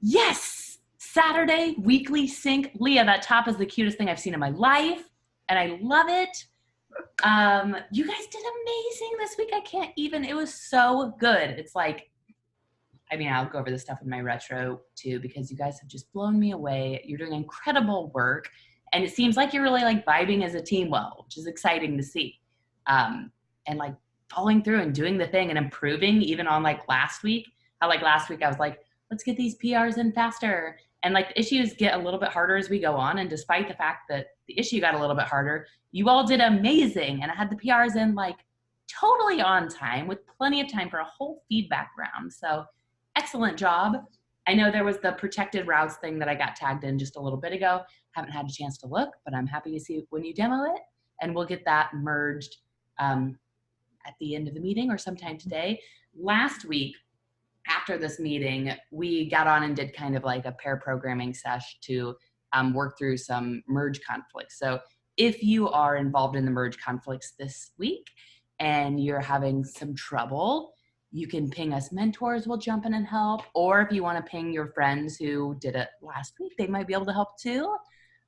Yes! Saturday, weekly sync. Leah, that top is the cutest thing I've seen in my life, and I love it. You guys did amazing this week. I can't even, it was so good. It's like, I mean, I'll go over this stuff in my retro too, because you guys have just blown me away. You're doing incredible work. And it seems like you're really like vibing as a team well, which is exciting to see. And like following through and doing the thing and improving even on like last week. How like last week I was like, let's get these PRs in faster. And like the issues get a little bit harder as we go on. And despite the fact that the issue got a little bit harder, you all did amazing. And I had the PRs in like totally on time with plenty of time for a whole feedback round. So excellent job. I know there was the protected routes thing that I got tagged in just a little bit ago. Haven't had a chance to look, but I'm happy to see when you demo it. And we'll get that merged at the end of the meeting or sometime today. Last week, after this meeting, we got on and did kind of like a pair programming sesh to work through some merge conflicts. So if you are involved in the merge conflicts this week and you're having some trouble, you can ping us mentors, we'll jump in and help. Or if you want to ping your friends who did it last week, they might be able to help too.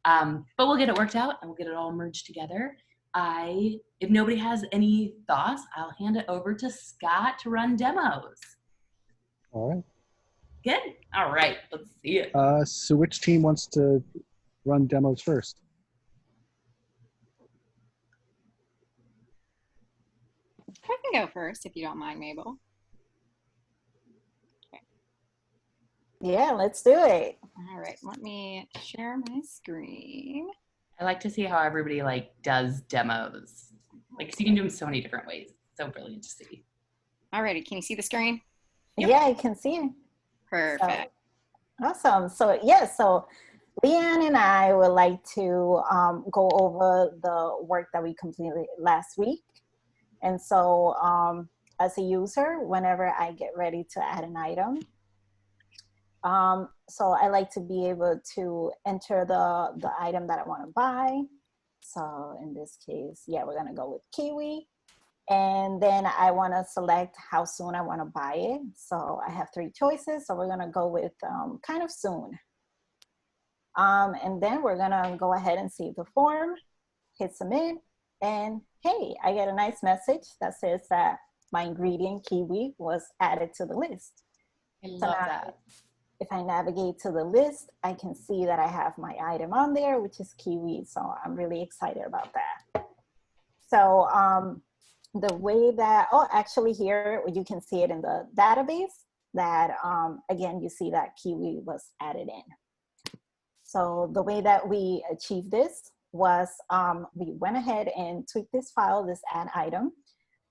But we'll get it worked out and we'll get it all merged together. If nobody has any thoughts, I'll hand it over to Scott to run demos. All right. Good. All right. Let's see it. So which team wants to run demos first? I can go first if you don't mind, Mabel. Okay. Yeah, let's do it. All right, let me share my screen. I like to see how everybody like does demos. Like, 'cause you can do them so many different ways. So brilliant to see. All righty, can you see the screen? Yep. Yeah, I can see it. Perfect. So, awesome. So yeah, so Leanne and I would like to go over the work that we completed last week. And so as a user, whenever I get ready to add an item, so I like to be able to enter the item that I want to buy. So in this case, yeah, we're gonna go with kiwi. And then I want to select how soon I want to buy it. So I have 3 choices. So we're going to go with kind of soon. And then we're going to go ahead and save the form, hit submit, and hey, I get a nice message that says that my ingredient kiwi was added to the list. I love that. If I navigate to the list, I can see that I have my item on there, which is kiwi. So I'm really excited about that. So the way that, oh, actually here, you can see it in the database that, again, you see that kiwi was added in. So the way that we achieved this was we went ahead and tweaked this file, this add item.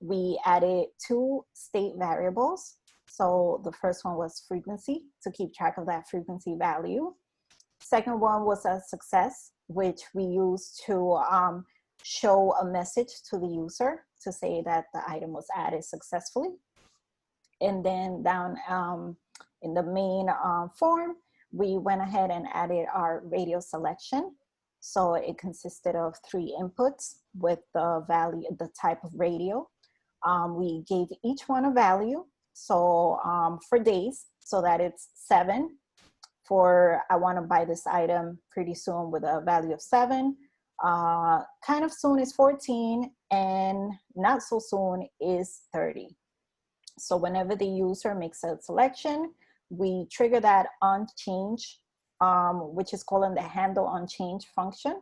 We added 2 state variables. So the first one was frequency, to keep track of that frequency value. Second one was a success, which we used to show a message to the user to say that the item was added successfully. And then down in the main form, we went ahead and added our radio selection. So it consisted of 3 inputs with the value, the type of radio. We gave each one a value. So for days, so that it's 7. For I want to buy this item pretty soon with a value of 7. Kind of soon is 14, and not so soon is 30. So whenever the user makes a selection, we trigger that on change, which is called in the handle on change function.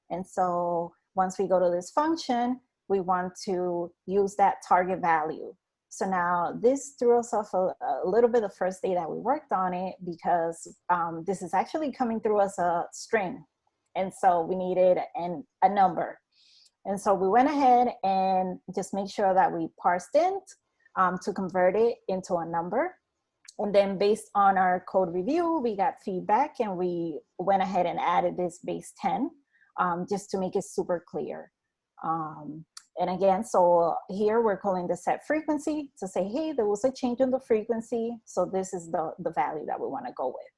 And so once we go to this function, we want to use that target value. So now this threw us off a little bit the first day that we worked on it, because this is actually coming through as a string. And so we needed a number. And so we went ahead and just make sure that we parsed it to convert it into a number. And then based on our code review, we got feedback and we went ahead and added this base 10 just to make it super clear. And again, so here we're calling the set frequency to say, hey, there was a change in the frequency. So this is the value that we want to go with.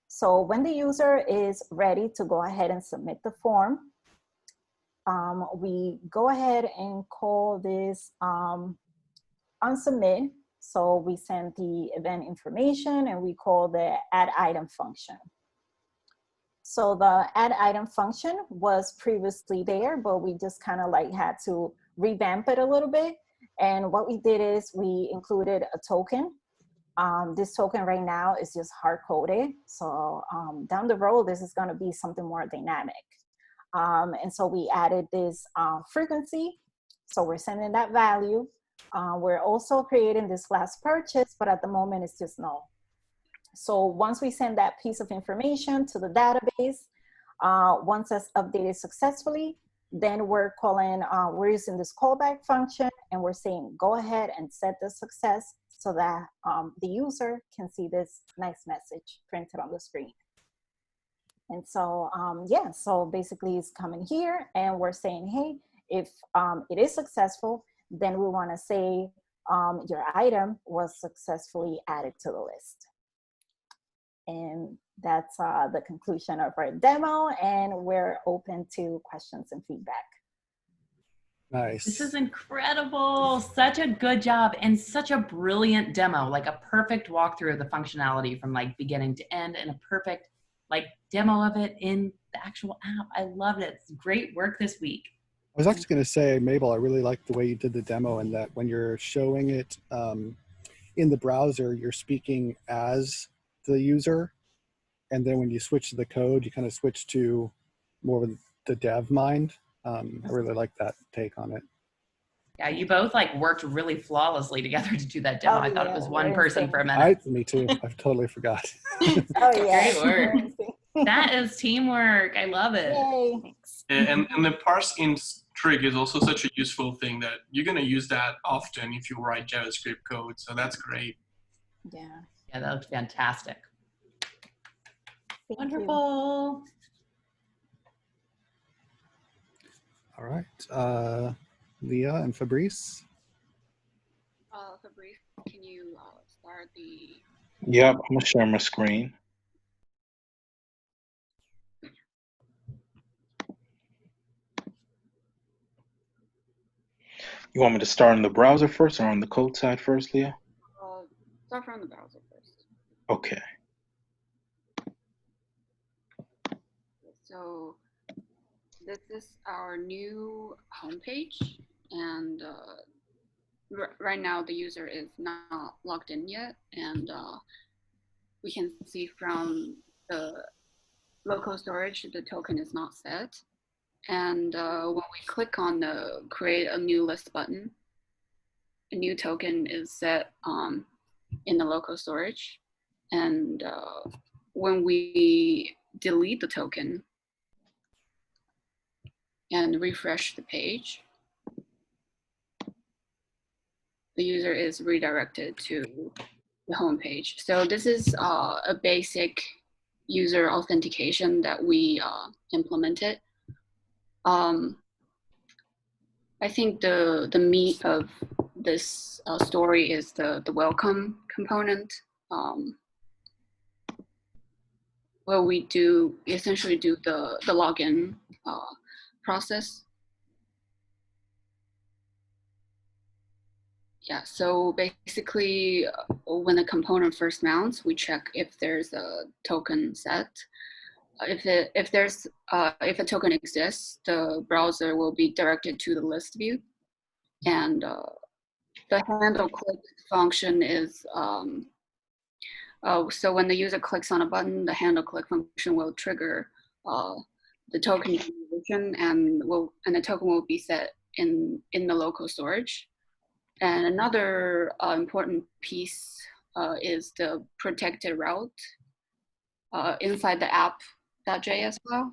So when the user is ready to go ahead and submit the form, we go ahead and call this on submit. So we send the event information and we call the add item function. So the add item function was previously there, but we just kind of like had to revamp it a little bit. And what we did is we included a token. This token right now is just hard coded. So down the road, this is going to be something more dynamic. And so we added this frequency. So we're sending that value. We're also creating this last purchase, but at the moment it's just null. So once we send that piece of information to the database, once that's updated successfully, then we're calling, we're using this callback function, and we're saying, go ahead and set the success so that the user can see this nice message printed on the screen. And so, yeah, so basically it's coming here and we're saying, hey, if it is successful, then we want to say your item was successfully added to the list. And that's the conclusion of our demo, and we're open to questions and feedback. Nice. This is incredible. Such a good job and such a brilliant demo, like a perfect walkthrough of the functionality from like beginning to end, and a perfect like demo of it in the actual app. I loved it. It's great work this week. I was actually going to say, Mabel, I really like the way you did the demo, and that when you're showing it in the browser, you're speaking as the user. And then when you switch to the code, you kind of switch to more of the dev mind. I really like that take on it. Yeah, you both like worked really flawlessly together to do that demo. Oh, I thought it was one person for a minute. Me too. I totally forgot. Oh yeah. Great work. That is teamwork. I love it. Yay. Thanks. And the parse in trick is also such a useful thing that you're going to use that often if you write JavaScript code. So that's great. Yeah. Yeah, that looked fantastic. Thank Wonderful. All right. Leah and Fabrice. Fabrice, can you start the? Yep, I'm gonna share my screen. You want me to start in the browser first or on the code side first, Leah? Start from the browser first. Okay. So this is our new homepage, and right now the user is not logged in yet, and we can see from the local storage the token is not set. And when we click on the create a new list button, a new token is set in the local storage. And when we delete the token and refresh the page, the user is redirected to the home page. So this is a basic user authentication that we implemented. I think the meat of this story is the welcome component, where we essentially do the login process. Yeah, so basically when the component first mounts, we check if there's a token set. If a token exists, the browser will be directed to the list view, and the handle click function is so when the user clicks on a button, the handle click function will trigger the token generation, and the token will be set in the local storage. And another important piece is the protected route inside the app.js file.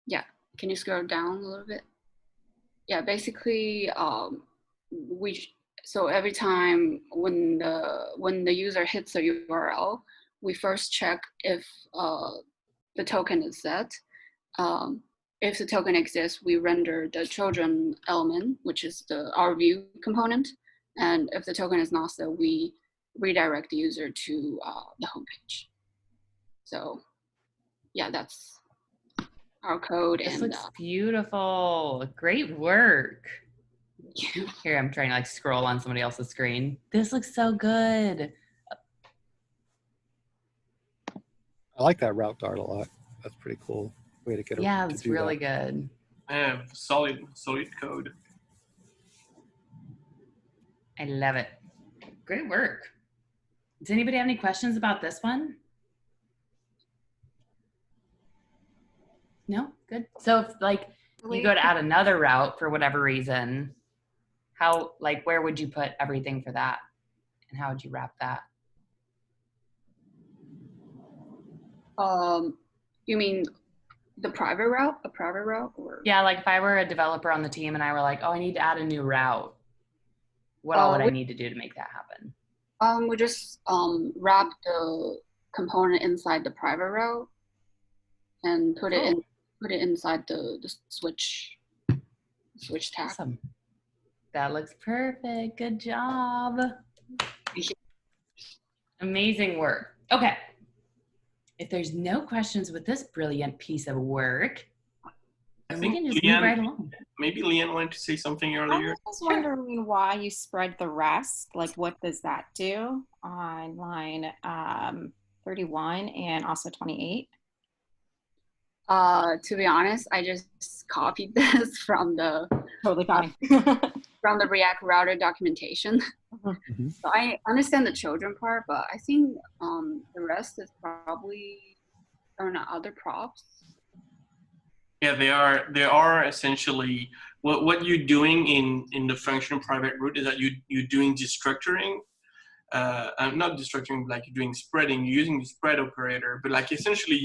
Yeah, can you scroll down a little bit? Yeah, basically, so every time when the user hits the URL, we first check if the token is set. If the token exists, we render the children element, which is our view component. And if the token is not set, we redirect the user to the homepage. So yeah, that's our code. This and looks beautiful. Great work. Here, I'm trying to like scroll on somebody else's screen. This looks so good. I like that route dart a lot. That's pretty cool way to get Yeah, to it's do really that. good. Solid code. I love it. Great work. Does anybody have any questions about this one? No? Good. So if like you go to add another route for whatever reason, how, like, where would you put everything for that? And how would you wrap that? You mean the private route? A private route? Or Yeah, like if I were a developer on the team and I were like, oh, I need to add a new route, what all would I need to do to make that happen? we just wrap the component inside the private route and put it inside the switch tag. Awesome. That looks perfect. Good job. Amazing work. Okay. If there's no questions with this brilliant piece of work, I we think can just move right along. Maybe Leanne wanted to say something earlier. I was wondering why you spread the rest. Like, what does that do on line 31 and also 28? To be honest, I just copied this from the Totally fine. from the React router documentation. Mhm. So I understand the children part, but I think the rest is probably other props. Yeah, they are essentially what you're doing in the function private root is that you're doing destructuring. Not destructuring, like you're doing spreading. You're using the spread operator, but like essentially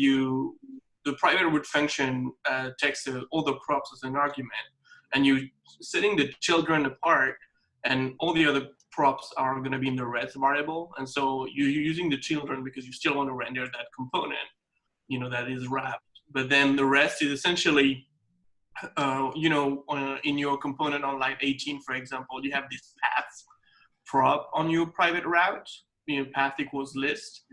the private root function takes all the props as an argument, and you're setting the children apart, and all the other props are going to be in the rest variable. And so you're using the children because you still want to render that component, that is wrapped. But then the rest is essentially, in your component on line 18, for example, you have this path prop on your private route, path equals list.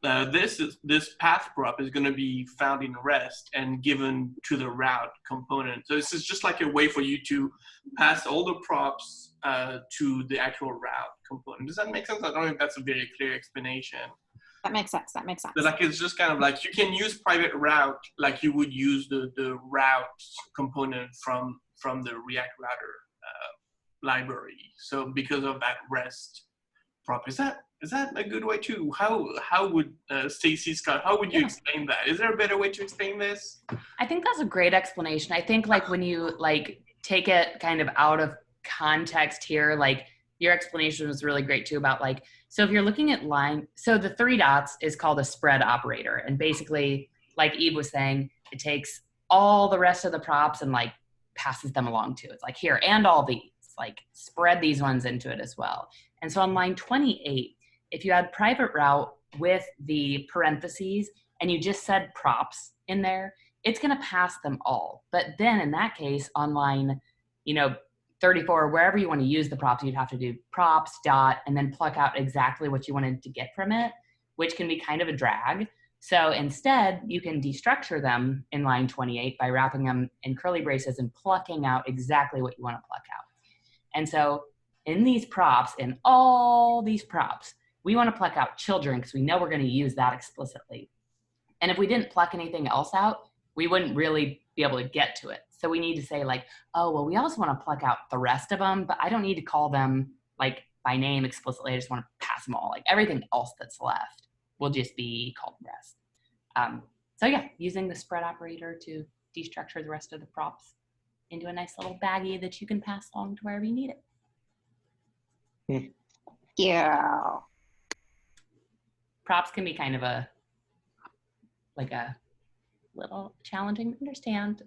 This path prop is going to be found in rest and given to the route component. So this is just like a way for you to pass all the props to the actual route component. Does that make sense? I don't know if that's a very clear explanation. That makes sense. That makes sense. But like it's just kind of like you can use private route like you would use the route component from the React router library. So because of that rest prop, is that a good way to how would Stacie, Scott, how would you explain that? Is there a better way to explain this? I think that's a great explanation. I think like when you like take it kind of out of context here, like your explanation was really great too about like, so if you're looking at line, so the 3 dots is called a spread operator. And basically, like Eve was saying, it takes all the rest of the props and like passes them along to it. It's like here, and all these, like spread these ones into it as well. And so on line 28, if you had private route with the parentheses and you just said props in there, it's going to pass them all. But then in that case, on line, 34, wherever you want to use the props, you'd have to do props dot and then pluck out exactly what you wanted to get from it, which can be kind of a drag. So instead, you can destructure them in line 28 by wrapping them in curly braces and plucking out exactly what you want to pluck out. And so in these props, in all these props, we want to pluck out children because we know we're going to use that explicitly. And if we didn't pluck anything else out, we wouldn't really be able to get to it. So we need to say like, oh, well, we also want to pluck out the rest of them, but I don't need to call them like by name explicitly. I just want to pass them all. Like everything else that's left will just be called rest. So yeah, using the spread operator to destructure the rest of the props into a nice little baggie that you can pass along to wherever you need it. Yeah. Props can be kind of a little challenging to understand.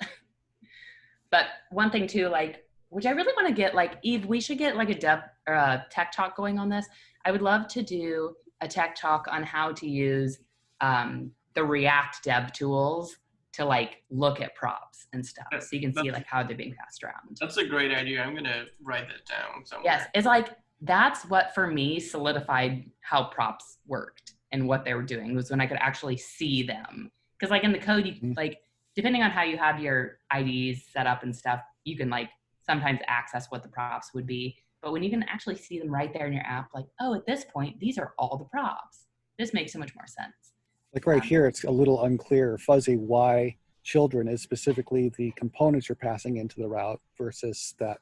But one thing too, like, which I really want to get, like, Eve, we should get like a dev or a tech talk going on this. I would love to do a tech talk on how to use the React dev tools to like look at props and stuff. So you can see like how they're being passed around. That's a great idea. I'm going to write that down somewhere. Yes, it's like, that's what for me solidified how props worked and what they were doing was when I could actually see them. Because like in the code, you like, depending on how you have your IDs set up and stuff, you can like sometimes access what the props would be. But when you can actually see them right there in your app, like, oh, at this point, these are all the props. This makes so much more sense. Like right here, it's a little unclear, fuzzy, why children is specifically the components you're passing into the route versus that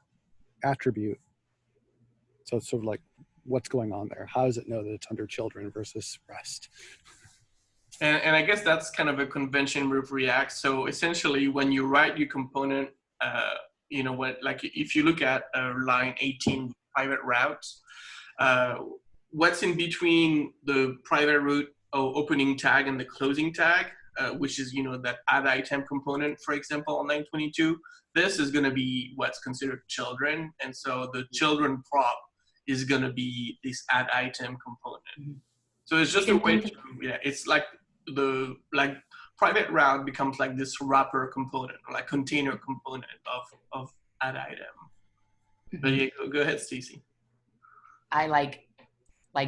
attribute. So it's sort of like, what's going on there? How does it know that it's under children versus rest? And I guess that's kind of a convention with React. So essentially, when you write your component, if you look at line 18, private routes, what's in between the private route opening tag and the closing tag, which is, that add item component, for example, on 922, this is going to be what's considered children. And so the children prop is going to be this add item component. So it's just a way to, it's like private route becomes like this wrapper component, or like container component of add item. But yeah, go ahead, Stacie. I like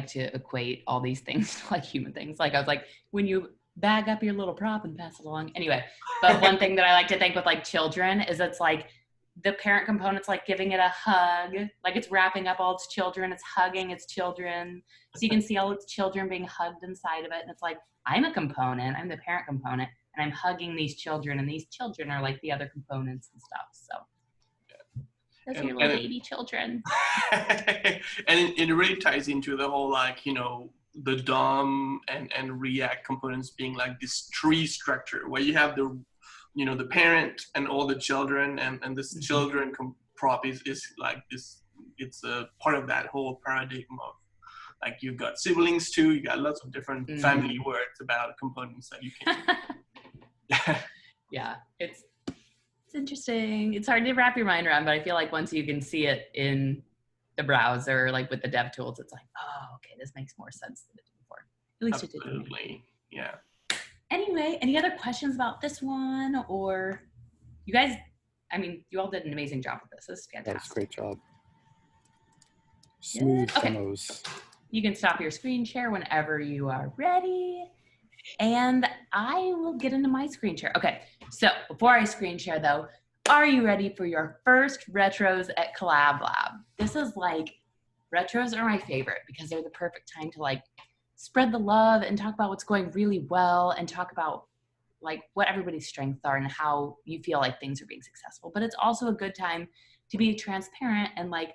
to equate all these things to like human things. Like I was like, when you bag up your little prop and pass it along. Anyway, but one thing that I like to think with like children is it's like the parent component's like giving it a hug, like it's wrapping up all its children, it's hugging its children. So you can see all its children being hugged inside of it. And it's like, I'm a component, I'm the parent component, and I'm hugging these children, and these children are like the other components and stuff. So those are your little baby children. And it really ties into the whole, like, the DOM and React components being like this tree structure where you have the parent and all the children, and this children prop is like this. It's a part of that whole paradigm of like you've got siblings too. You got lots of different family words about components that you can. Yeah, it's interesting. It's hard to wrap your mind around, but I feel like once you can see it in the browser, like with the dev tools, it's like, oh, okay, this makes more sense than it did before. At least Absolutely. It did. Absolutely, yeah. Anyway, any other questions about this one? Or you guys, I mean, you all did an amazing job with this. This is fantastic. That was a great job. Smooth demos. You can stop your screen share whenever you are ready. And I will get into my screen share. Okay, so before I screen share though, are you ready for your first retros at Collab Lab? This is like, retros are my favorite because they're the perfect time to like spread the love and talk about what's going really well and talk about like what everybody's strengths are and how you feel like things are being successful. But it's also a good time to be transparent and like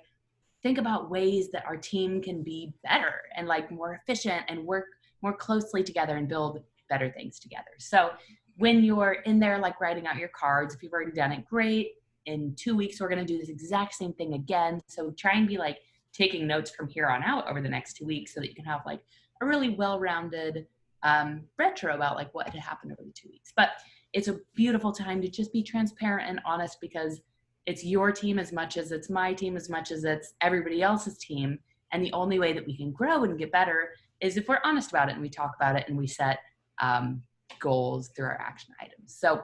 think about ways that our team can be better and like more efficient and work more closely together and build better things together. So when you're in there like writing out your cards, if you've already done it, great. In 2 weeks, we're going to do this exact same thing again. So try and be like taking notes from here on out over the next 2 weeks so that you can have like a really well-rounded retro about like what had happened over the 2 weeks. But it's a beautiful time to just be transparent and honest because it's your team as much as it's my team, as much as it's everybody else's team. And the only way that we can grow and get better is if we're honest about it and we talk about it and we set goals through our action items. So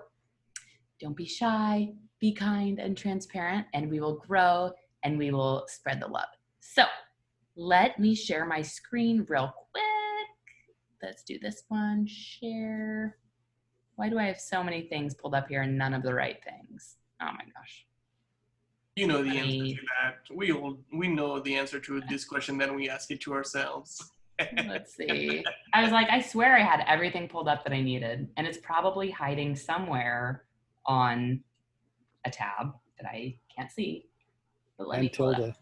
don't be shy, be kind and transparent, and we will grow and we will spread the love. So let me share my screen real quick. Let's do this one, share. Why do I have so many things pulled up here and none of the right things? Oh my gosh. You know the answer to that. We know the answer to this question, then we ask it to ourselves. Let's see. I was like, I swear I had everything pulled up that I needed, and it's probably hiding somewhere on a tab that I can't see. But let me pull it up.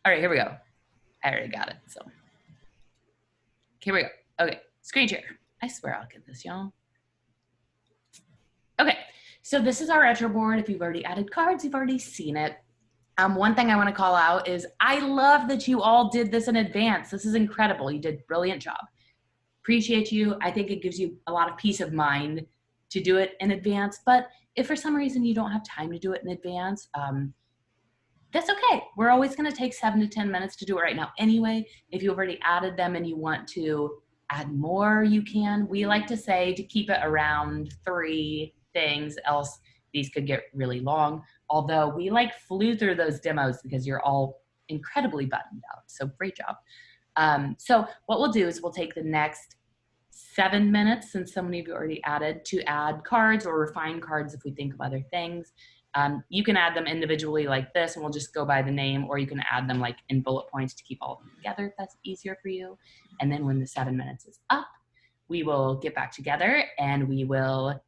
All right, here we go. I already got it. So here we go. Okay, screen share. I swear I'll get this, y'all. Okay, so this is our retro board. If you've already added cards, you've already seen it. One thing I want to call out is I love that you all did this in advance. This is incredible. You did a brilliant job. Appreciate you. I think it gives you a lot of peace of mind to do it in advance. But if for some reason you don't have time to do it in advance, that's okay. We're always going to take 7 to 10 minutes to do it right now anyway. If you've already added them and you want to add more, you can. We like to say to keep it around 3 things, else these could get really long. Although we like flew through those demos because you're all incredibly buttoned out. So great job. So what we'll do is we'll take the next 7 minutes, since so many of you already added, to add cards or refine cards if we think of other things. You can add them individually like this, and we'll just go by the name, or you can add them like in bullet points to keep all of them together if that's easier for you. And then when the 7 minutes is up, we will get back together and we will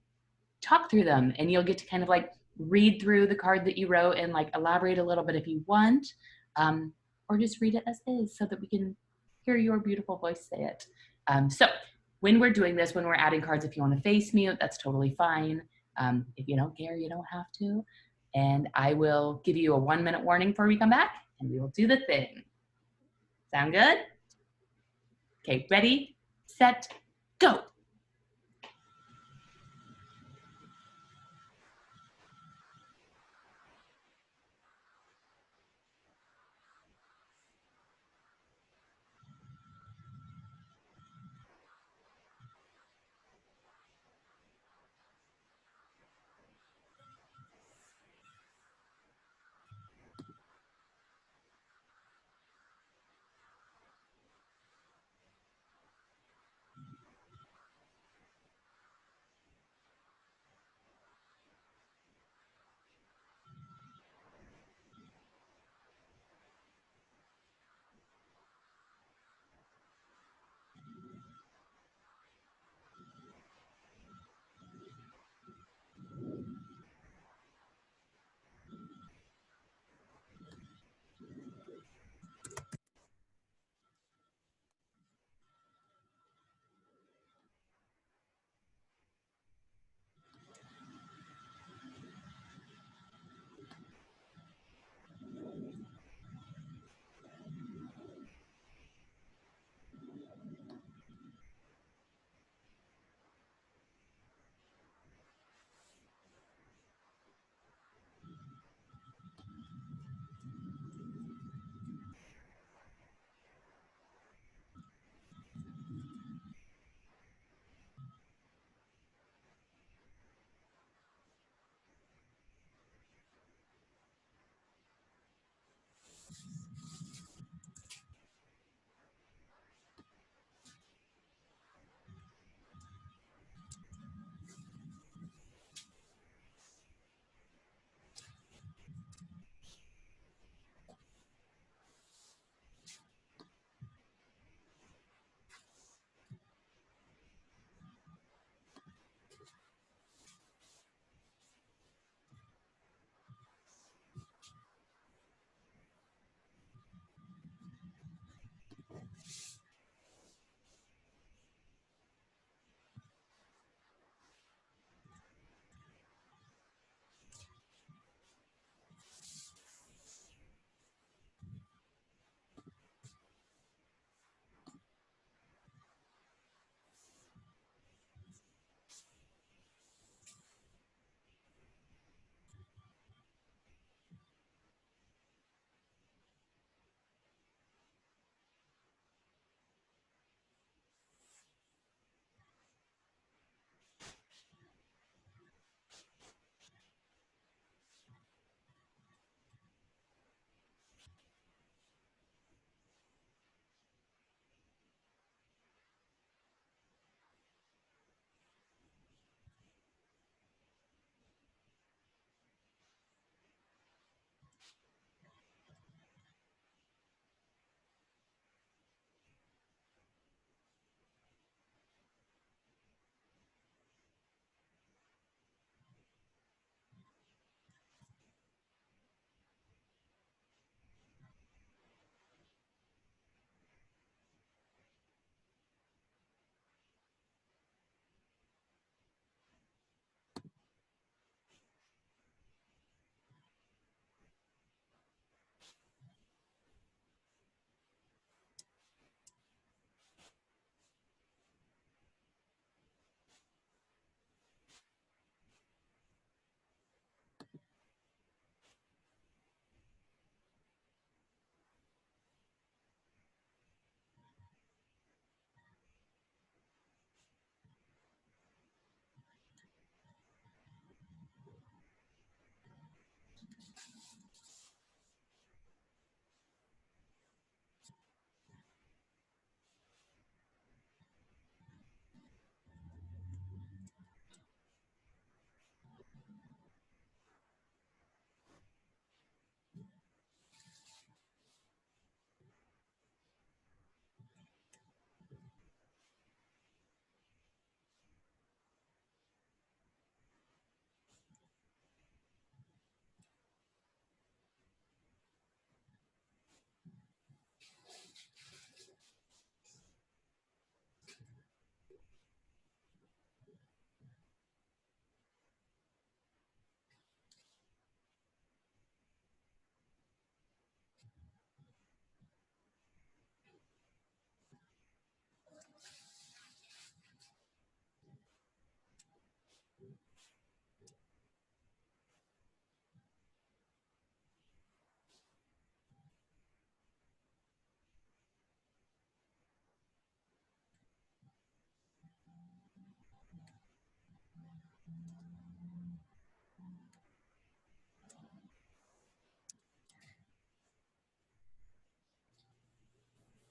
talk through them, and you'll get to kind of like read through the card that you wrote and like elaborate a little bit if you want, or just read it as is so that we can hear your beautiful voice say it. So when we're doing this, when we're adding cards, if you want to face mute, that's totally fine. If you don't care, you don't have to. And I will give you a 1 minute warning before we come back, and we will do the thing. Sound good? Okay, ready, set, go.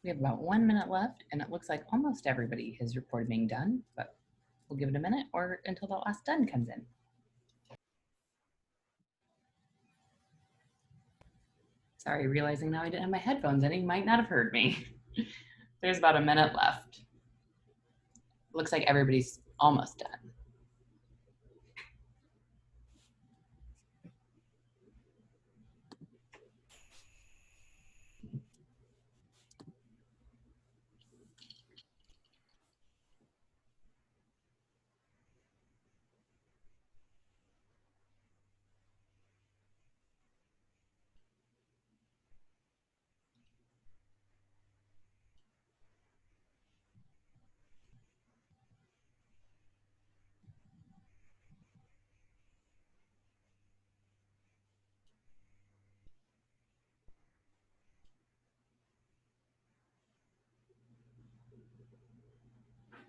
We have about 1 minute left, and it looks like almost everybody has reported being done, but we'll give it a minute or until the last done comes in. Sorry, realizing now I didn't have my headphones in, you might not have heard me. There's about a minute left. Looks like everybody's almost done.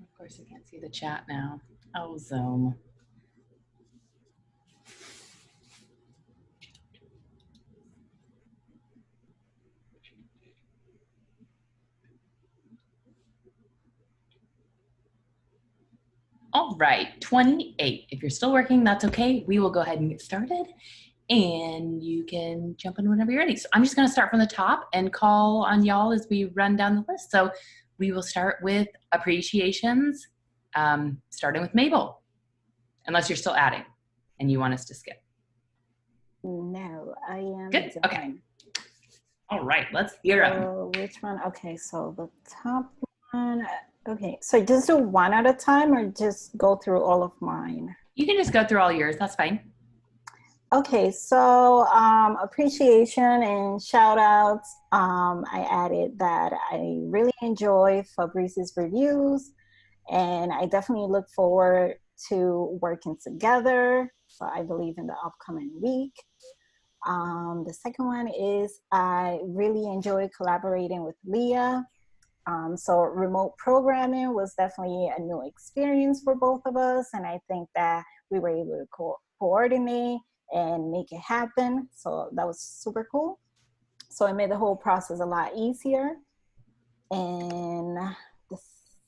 Of course, I can't see the chat now. Oh, Zoom. All right, 28. If you're still working, that's okay. We will go ahead and get started, and you can jump in whenever you're ready. So I'm just going to start from the top and call on y'all as we run down the list. So we will start with appreciations, starting with Mabel, unless you're still adding and you want us to skip. No, I am Good. done. Okay. All right, let's hear them. So which one? Okay, so the top one. Okay, so just do one at a time or just go through all of mine? You can just go through all yours. That's fine. Okay, so appreciation and shout outs. I added that I really enjoy Fabrice's reviews, and I definitely look forward to working together. So I believe in the upcoming week. The second one is I really enjoy collaborating with Leah. So remote programming was definitely a new experience for both of us, and I think that we were able to coordinate and make it happen. So that was super cool. So it made the whole process a lot easier. And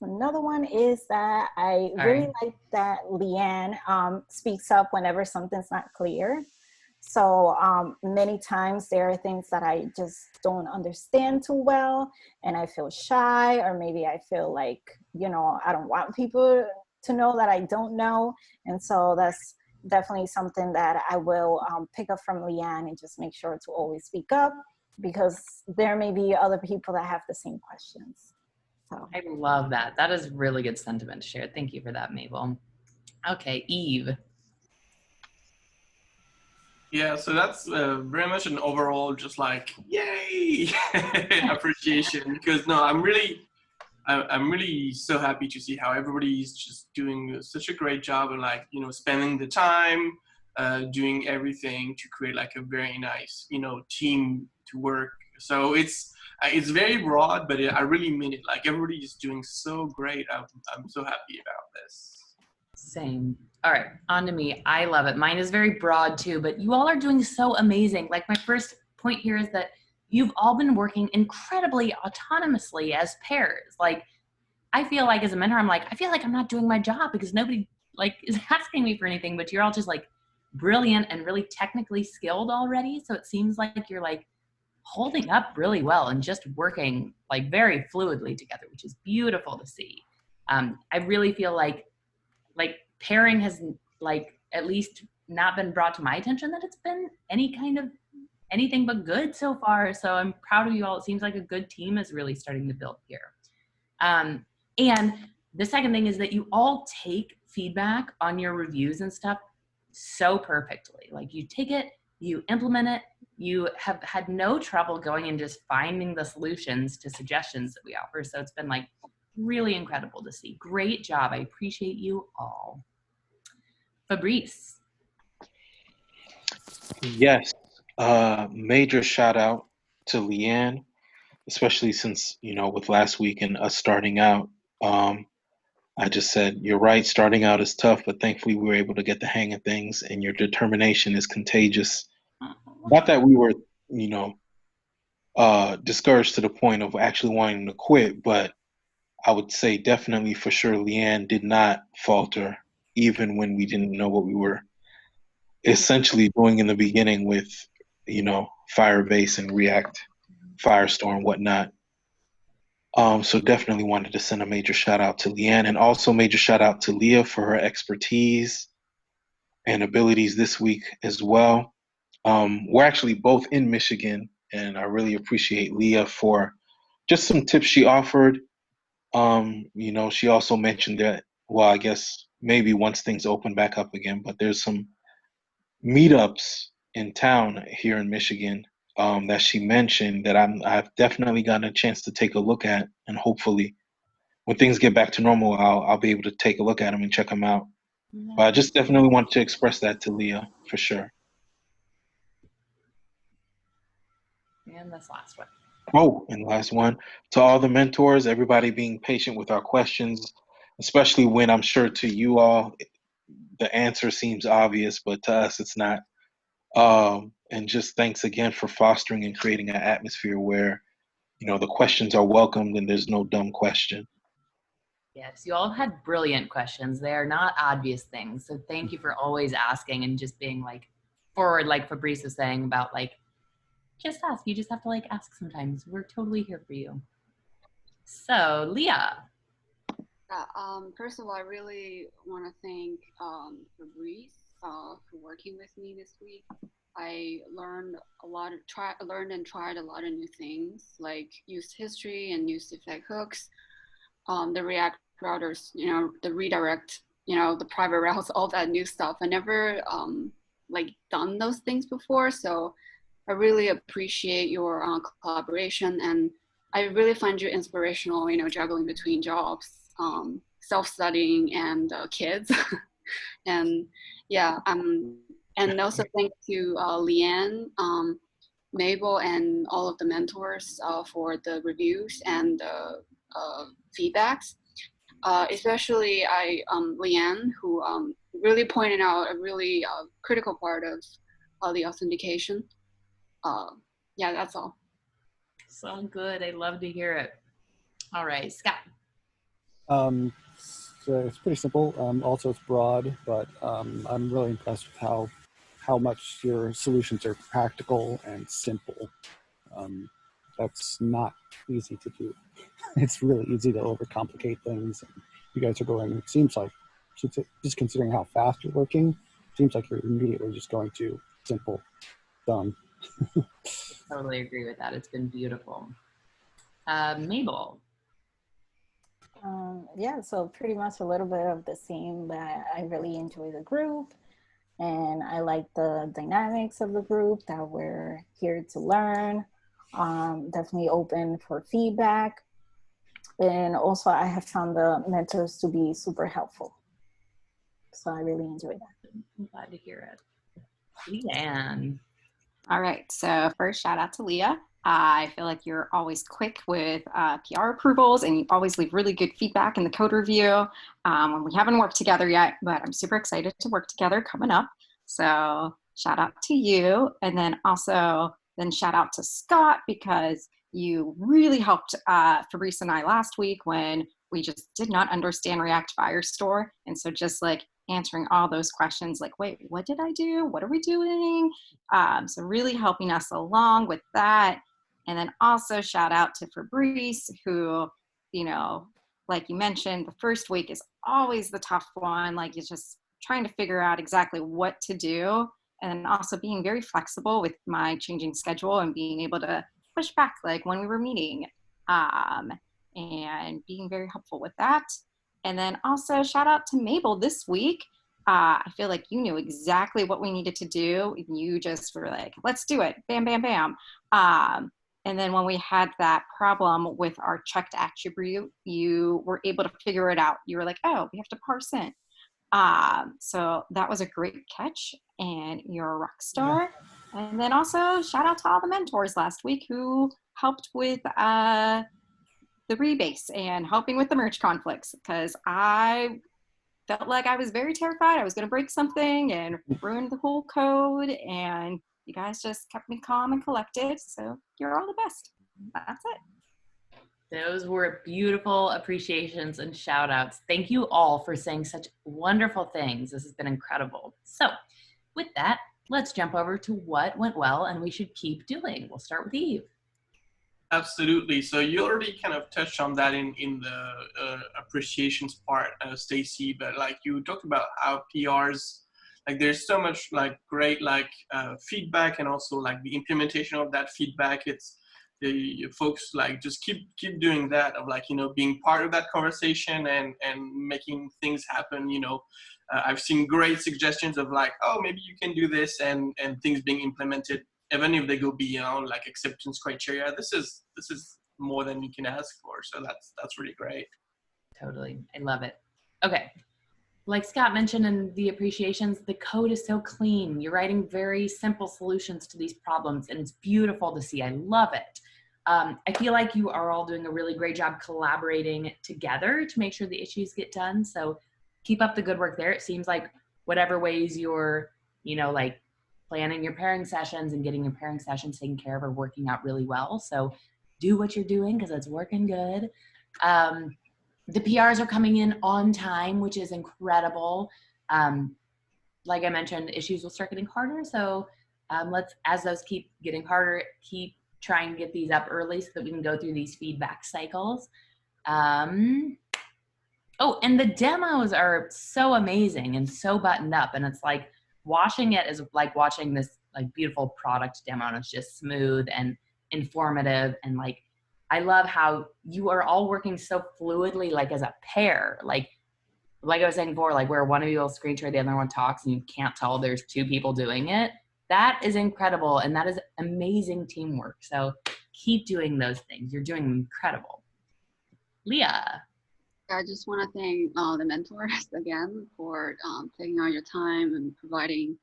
another one is that I really like that Leanne speaks up whenever something's not clear. So many times there are things that I just don't understand too well, and I feel shy, or maybe I feel like, you know, I don't want people to know that I don't know. And so that's definitely something that I will pick up from Leanne and just make sure to always speak up, because there may be other people that have the same questions. So I love that. That is really good sentiment to share. Thank you for that, Mabel. Okay, Eve. Yeah, so that's very much an overall just like yay appreciation, because no, I'm really so happy to see how everybody's just doing such a great job and, like, you know, spending the time doing everything to create like a very nice, you know, team to work. So it's very broad, but I really mean it. Like, everybody is doing so great. I'm so happy about this. Same. All right, on to me. I love it. Mine is very broad too, but you all are doing so amazing. Like, my first point here is that you've all been working incredibly autonomously as pairs. Like, I feel like as a mentor, I'm like, I feel like I'm not doing my job because nobody like is asking me for anything, but you're all just like brilliant and really technically skilled already. So it seems like you're like holding up really well and just working like very fluidly together, which is beautiful to see. I really feel like pairing has like at least not been brought to my attention that it's been any kind of anything but good so far. So I'm proud of you all. It seems like a good team is really starting to build here. And the second thing is that you all take feedback on your reviews and stuff so perfectly. Like, you take it, you implement it, you have had no trouble going and just finding the solutions to suggestions that we offer. So it's been like really incredible to see. Great job. I appreciate you all. Fabrice. Yes. Major shout out to Leanne, especially since, you know, with last week and us starting out. I just said, you're right, starting out is tough, but thankfully we were able to get the hang of things, and your determination is contagious. Not that we were, you know, discouraged to the point of actually wanting to quit, but I would say definitely for sure Leanne did not falter, even when we didn't know what we were essentially doing in the beginning with, Firebase and React, Firestore and whatnot. So definitely wanted to send a major shout out to Leanne, and also major shout out to Leah for her expertise and abilities this week as well. We're actually both in Michigan, and I really appreciate Leah for just some tips she offered. She also mentioned that, well, I guess maybe once things open back up again, but there's some meetups in town here in Michigan that she mentioned that I've definitely gotten a chance to take a look at, and hopefully when things get back to normal, I'll be able to take a look at them and check them out. But I just definitely want to express that to Leah for sure. And this last one. Oh, and last one, to all the mentors, everybody being patient with our questions, especially when I'm sure to you all the answer seems obvious, but to us it's not. And just thanks again for fostering and creating an atmosphere where, the questions are welcomed and there's no dumb question. Yes, you all had brilliant questions. They are not obvious things. So thank you for always asking and just being forward, like Fabrice was saying about just ask. You just have to ask sometimes. We're totally here for you. So Leah. First of all, I really want to thank Fabrice for working with me this week. I learned and tried a lot of new things, like used history and used effect hooks, the React routers, the redirect, the private routes, all that new stuff. I never done those things before, so I really appreciate your collaboration, and I really find you inspirational, juggling between jobs, self-studying, and kids. And yeah, and also thank you to Leanne, Mabel, and all of the mentors for the reviews and feedbacks. Especially Leanne, who really pointed out a really critical part of the authentication. Yeah, that's all. So good. I love to hear it. All right, Scott. So it's pretty simple. Also, it's broad, but I'm really impressed with how much your solutions are practical and simple. That's not easy to do. It's really easy to overcomplicate things. You guys are going, it seems like, just considering how fast you're working, it seems like you're immediately just going to simple, done. Totally agree with that. It's been beautiful. Mabel. Yeah, so pretty much a little bit of the same, that I really enjoy the group, and I like the dynamics of the group, that we're here to learn, definitely open for feedback. And also I have found the mentors to be super helpful. So I really enjoy that. I'm glad to hear it. Leanne. All right, so first shout out to Leah. I feel like you're always quick with PR approvals, and you always leave really good feedback in the code review. We haven't worked together yet, but I'm super excited to work together coming up. So shout out to you. And then also shout out to Scott, because you really helped Fabrice and I last week when we just did not understand React Firestore. And so just answering all those questions, wait, what did I do? What are we doing? So really helping us along with that. And then also shout out to Fabrice, who, like you mentioned, the first week is always the tough one. It's just trying to figure out exactly what to do. And then also being very flexible with my changing schedule and being able to push back when we were meeting, and being very helpful with that. And then also shout out to Mabel this week. I feel like you knew exactly what we needed to do. You just were like, let's do it. Bam, bam, bam. And then when we had that problem with our checked attribute, you were able to figure it out. You were like, oh, we have to parse in. So that was a great catch, and you're a rock star. Yeah. And then also shout out to all the mentors last week who helped with the rebase and helping with the merge conflicts, because I felt like I was very terrified I was going to break something and ruin the whole code. And you guys just kept me calm and collected. So you're all the best. That's it. Those were beautiful appreciations and shout outs. Thank you all for saying such wonderful things. This has been incredible. So with that, let's jump over to what went well and we should keep doing. We'll start with Eve. Absolutely. So you already kind of touched on that in the appreciations part, Stacie, but like you talked about how PRs, like there's so much like great like feedback, and also like the implementation of that feedback. It's the folks like just keep doing that, of like, you know, being part of that conversation and making things happen. You know, I've seen great suggestions of like, oh, maybe you can do this, and things being implemented, even if they go beyond like acceptance criteria. This is more than you can ask for. So that's really great. Totally. I love it. Okay. Like Scott mentioned in the appreciations, the code is so clean. You're writing very simple solutions to these problems, and it's beautiful to see. I love it. I feel like you are all doing a really great job collaborating together to make sure the issues get done. So keep up the good work there. It seems like whatever ways you're, you know, like planning your pairing sessions and getting your pairing sessions taken care of are working out really well. So do what you're doing because it's working good. The PRs are coming in on time, which is incredible. Like I mentioned, issues will start getting harder. So as those keep getting harder, keep trying to get these up early so that we can go through these feedback cycles. Oh, and the demos are so amazing and so buttoned up. And it's like watching it is like watching this like beautiful product demo, and it's just smooth and informative, and like I love how you are all working so fluidly, like as a pair. Like I was saying before, like where one of you will screen share, the other one talks, and you can't tell there's two people doing it. That is incredible, and that is amazing teamwork. So keep doing those things. You're doing incredible. Leah. I just want to thank the mentors again for taking out your time and providing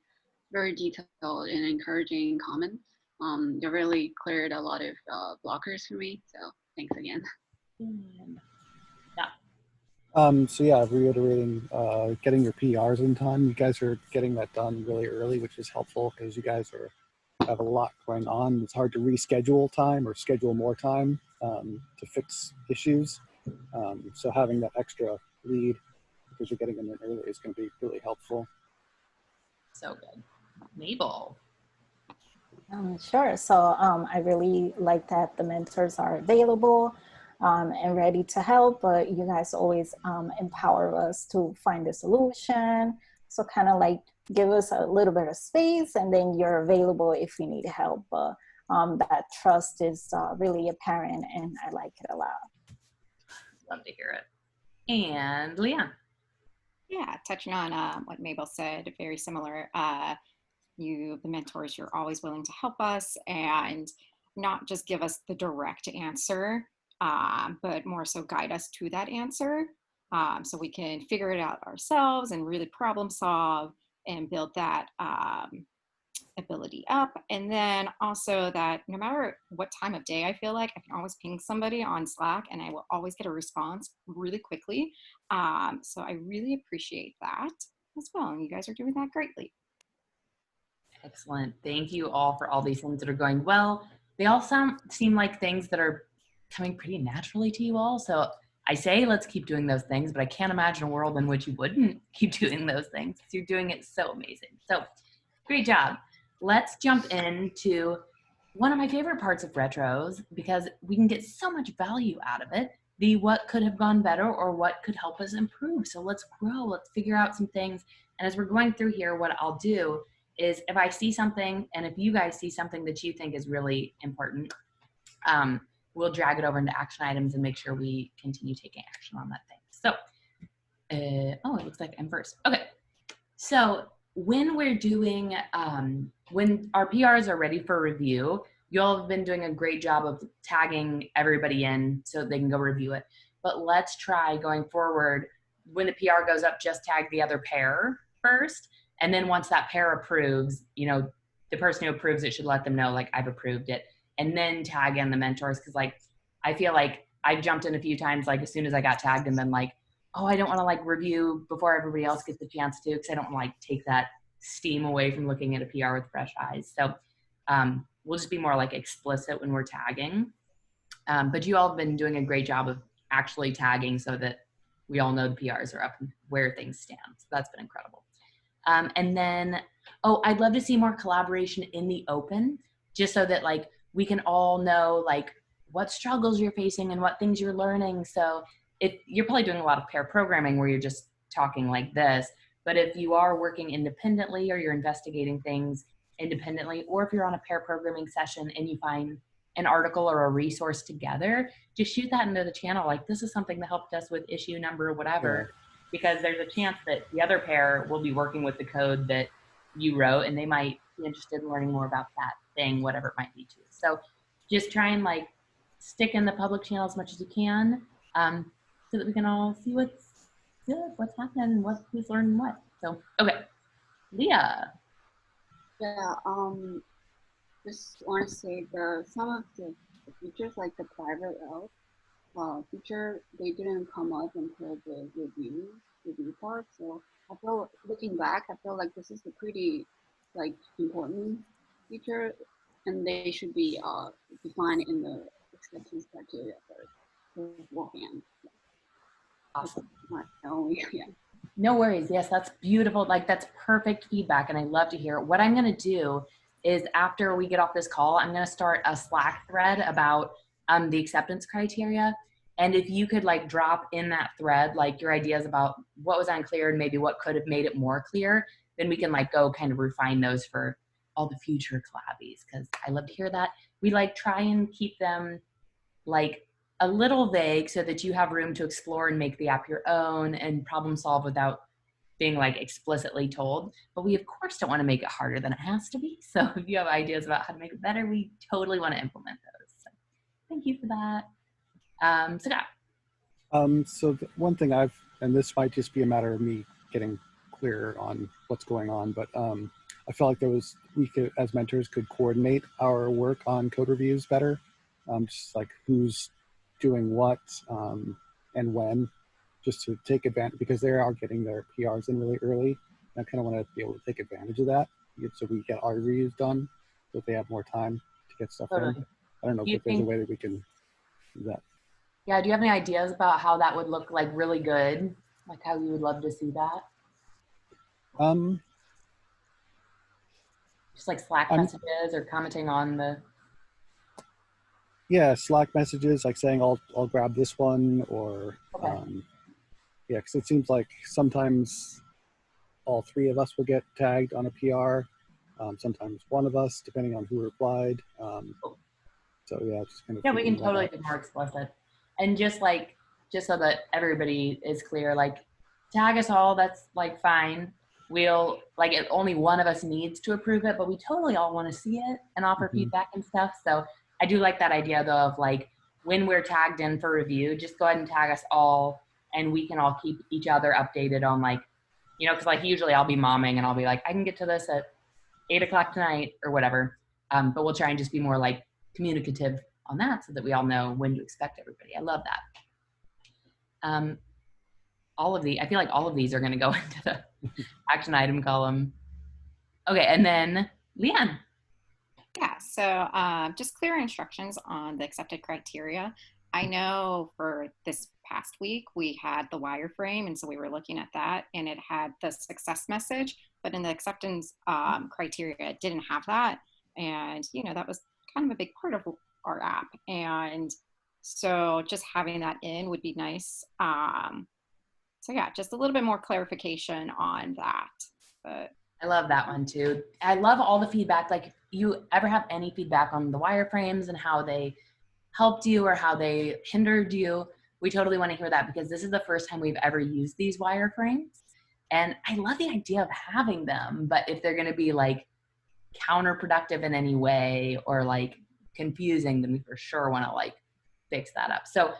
very detailed and encouraging comments. They really cleared a lot of blockers for me. So thanks again. Yeah. So yeah, reiterating, getting your PRs in time. You guys are getting that done really early, which is helpful because you guys have a lot going on. It's hard to reschedule time or schedule more time to fix issues. So having that extra lead because you're getting them in early is going to be really helpful. So good. Mabel. Sure. So I really like that the mentors are available and ready to help, but you guys always empower us to find a solution. So kind of like give us a little bit of space, and then you're available if you need help. But that trust is really apparent, and I like it a lot. Love to hear it. And Leah. Yeah, touching on what Mabel said, very similar. The mentors, you're always willing to help us and not just give us the direct answer, but more so guide us to that answer, so we can figure it out ourselves and really problem solve and build that ability up. And then also that no matter what time of day I feel like, I can always ping somebody on Slack and I will always get a response really quickly. So I really appreciate that as well. And you guys are doing that greatly. Excellent. Thank you all for all these things that are going well. They all seem like things that are coming pretty naturally to you all. So I say let's keep doing those things, but I can't imagine a world in which you wouldn't keep doing those things. You're doing it so amazing. So great job. Let's jump into one of my favorite parts of retros, because we can get so much value out of it. The what could have gone better or what could help us improve. So let's grow, let's figure out some things. And as we're going through here, what I'll do is if I see something, and if you guys see something that you think is really important, we'll drag it over into action items and make sure we continue taking action on that thing. So, oh, it looks like I'm first. Okay. So when we're doing, when our PRs are ready for review, you all have been doing a great job of tagging everybody in so they can go review it. But let's try going forward, when the PR goes up, just tag the other pair first. And then once that pair approves, you know, the person who approves it should let them know, like, I've approved it. And then tag in the mentors. Cause like, I feel like I've jumped in a few times, like as soon as I got tagged, and then like, oh, I don't want to like review before everybody else gets the chance to, cause I don't want to like take that steam away from looking at a PR with fresh eyes. So We'll just be more like explicit when we're tagging. But you all have been doing a great job of actually tagging so that we all know the PRs are up and where things stand. So that's been incredible. And then, I'd love to see more collaboration in the open, just so that like we can all know like what struggles you're facing and what things you're learning. So if you're probably doing a lot of pair programming where you're just talking like this, but if you are working independently or you're investigating things independently, or if you're on a pair programming session and you find an article or a resource together, just shoot that into the channel. Like, this is something that helped us with issue number, whatever, because there's a chance that the other pair will be working with the code that you wrote and they might be interested in learning more about that thing, whatever it might be too. So just try and like stick in the public channel as much as you can, so that we can all see what's good, what's happening, and who's learning what. So, okay, Leah. Yeah, just want to say some of the features like the private out feature, they didn't come up until the review part. So I feel, looking back, I feel like this is a pretty like important feature, and they should be defined in the acceptance criteria beforehand. Awesome. Yeah. No worries. Yes, that's beautiful. Like, that's perfect feedback, and I love to hear it. What I'm going to do is, after we get off this call, I'm going to start a Slack thread about the acceptance criteria. And if you could like drop in that thread like your ideas about what was unclear and maybe what could have made it more clear, then we can like go kind of refine those for all the future collabs, because I love to hear that. We like try and keep them like a little vague so that you have room to explore and make the app your own and problem solve without being like explicitly told. But we of course don't want to make it harder than it has to be. So if you have ideas about how to make it better, we totally want to implement those. So thank you for that. Scott. So one thing and this might just be a matter of me getting clear on what's going on, but I felt like we could, as mentors, could coordinate our work on code reviews better. Just like who's doing what and when, just to take advantage, because they are getting their PRs in really early. And I kind of want to be able to take advantage of that, so we get our reviews done, so that they have more time to get stuff Totally. in. I don't know if there's a way that we can do that. Yeah, do you have any ideas about how that would look like really good? Like how you would love to see that? Just like Slack messages or commenting on the... Yeah, Slack messages, like saying I'll grab this one, or Okay. yeah, because it seems like sometimes all three of us will get tagged on a PR, sometimes one of us, depending on who replied. So yeah, just kind of... Yeah, we can totally be more explicit. And just so that everybody is clear, like tag us all, that's like fine. We'll like it, only one of us needs to approve it, but we totally all want to see it and offer feedback and stuff. So I do like that idea though of like, when we're tagged in for review, just go ahead and tag us all, and we can all keep each other updated on like, you know, because like usually I'll be momming and I'll be like, I can get to this at 8 o'clock tonight or whatever. But we'll try and just be more like communicative on that so that we all know when to expect everybody. I love that. I feel like all of these are going to go into the action item column. Okay, and then Leanne. Yeah, so just clear instructions on the accepted criteria. I know for this past week, we had the wireframe, and so we were looking at that, and it had the success message, but in the acceptance criteria, it didn't have that. And, you know, that was kind of a big part of our app. And so just having that in would be nice. So yeah, just a little bit more clarification on that. But I love that one too. I love all the feedback. Like, if you ever have any feedback on the wireframes and how they helped you or how they hindered you, we totally want to hear that, because this is the first time we've ever used these wireframes. And I love the idea of having them, but if they're going to be like counterproductive in any way or like confusing, then we for sure want to like fix that up. So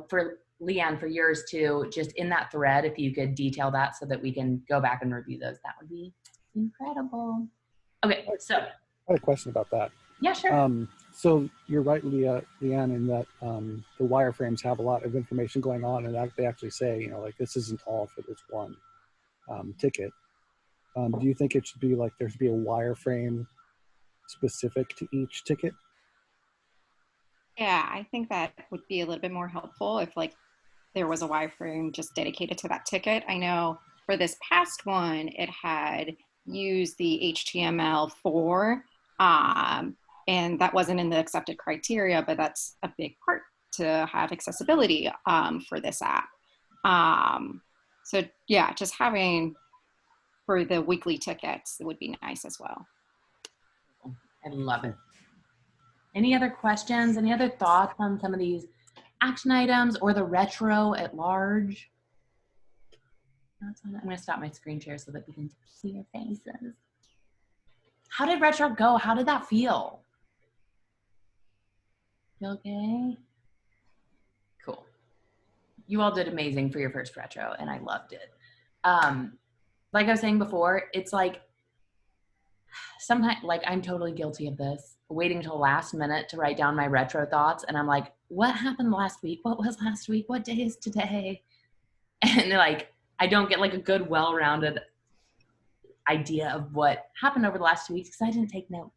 for Leanne, for yours too, just in that thread, if you could detail that so that we can go back and review those, that would be incredible. Okay, so I had a question about that. Yeah, sure. So you're right, Leanne, in that the wireframes have a lot of information going on, and that they actually say, you know, like, this isn't all for this one ticket. Do you think it should be like there should be a wireframe specific to each ticket? Yeah, I think that would be a little bit more helpful if like there was a wireframe just dedicated to that ticket. I know for this past one, it had used the HTML4, and that wasn't in the accepted criteria, but that's a big part to have accessibility for this app. So yeah, just having for the weekly tickets would be nice as well. I love it. Any other questions? Any other thoughts on some of these action items or the retro at large? I'm going to stop my screen share so that we can see your faces. How did retro go? How did that feel? Feel okay? Cool. You all did amazing for your first retro, and I loved it. Like I was saying before, it's like sometimes, like I'm totally guilty of this, waiting till the last minute to write down my retro thoughts, and I'm like, what happened last week? What was last week? What day is today? And like, I don't get like a good, well-rounded idea of what happened over the last 2 weeks because I didn't take notes.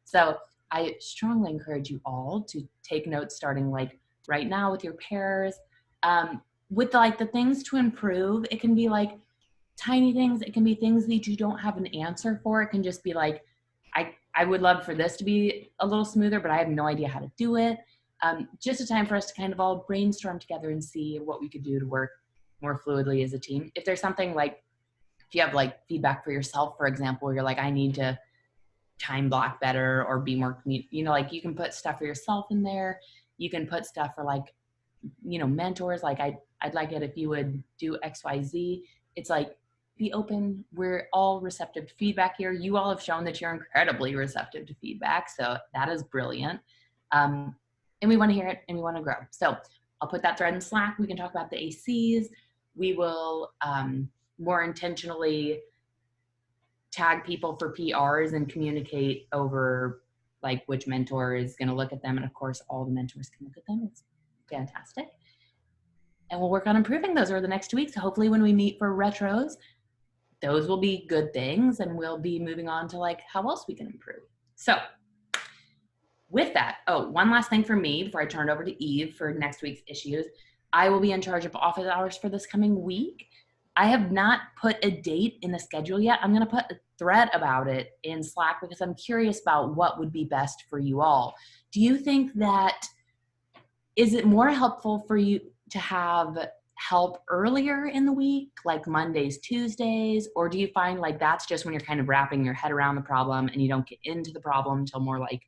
So I strongly encourage you all to take notes starting like right now with your pairs. With like the things to improve, it can be like tiny things. It can be things that you don't have an answer for. It can just be like, I would love for this to be a little smoother, but I have no idea how to do it. Just a time for us to kind of all brainstorm together and see what we could do to work more fluidly as a team. If there's something like, if you have like feedback for yourself, for example, where you're like, I need to time block better or be more, you know, like you can put stuff for yourself in there. You can put stuff for like, you know, mentors. Like I'd like it if you would do X, Y, Z. It's like, be open. We're all receptive to feedback here. You all have shown that you're incredibly receptive to feedback. So that is brilliant. And we want to hear it and we want to grow. So I'll put that thread in Slack. We can talk about the ACs. We will more intentionally tag people for PRs and communicate over like which mentor is going to look at them. And of course, all the mentors can look at them. It's fantastic. And we'll work on improving those over the next 2 weeks. So hopefully when we meet for retros, those will be good things and we'll be moving on to like how else we can improve. So with that, oh, one last thing for me before I turn it over to Eve for next week's issues. I will be in charge of office hours for this coming week. I have not put a date in the schedule yet. I'm going to put a thread about it in Slack because I'm curious about what would be best for you all. Do you think that, is it more helpful for you to have help earlier in the week, like Mondays, Tuesdays, or do you find like that's just when you're kind of wrapping your head around the problem and you don't get into the problem until more like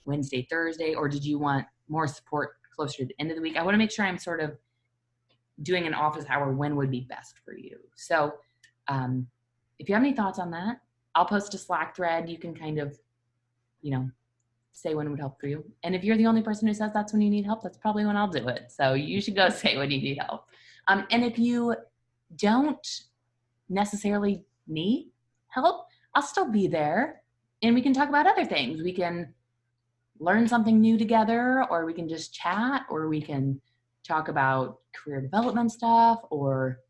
Wednesday, Thursday, or did you want more support closer to the end of the week? I want to make sure I'm sort of doing an office hour when would be best for you. So if you have any thoughts on that, I'll post a Slack thread. You can kind of, you know, say when it would help for you. And if you're the only person who says that's when you need help, that's probably when I'll do it. So you should go say when you need help. And if you don't necessarily need help, I'll still be there and we can talk about other things. We can learn something new together, or we can just chat, or we can talk about career development stuff or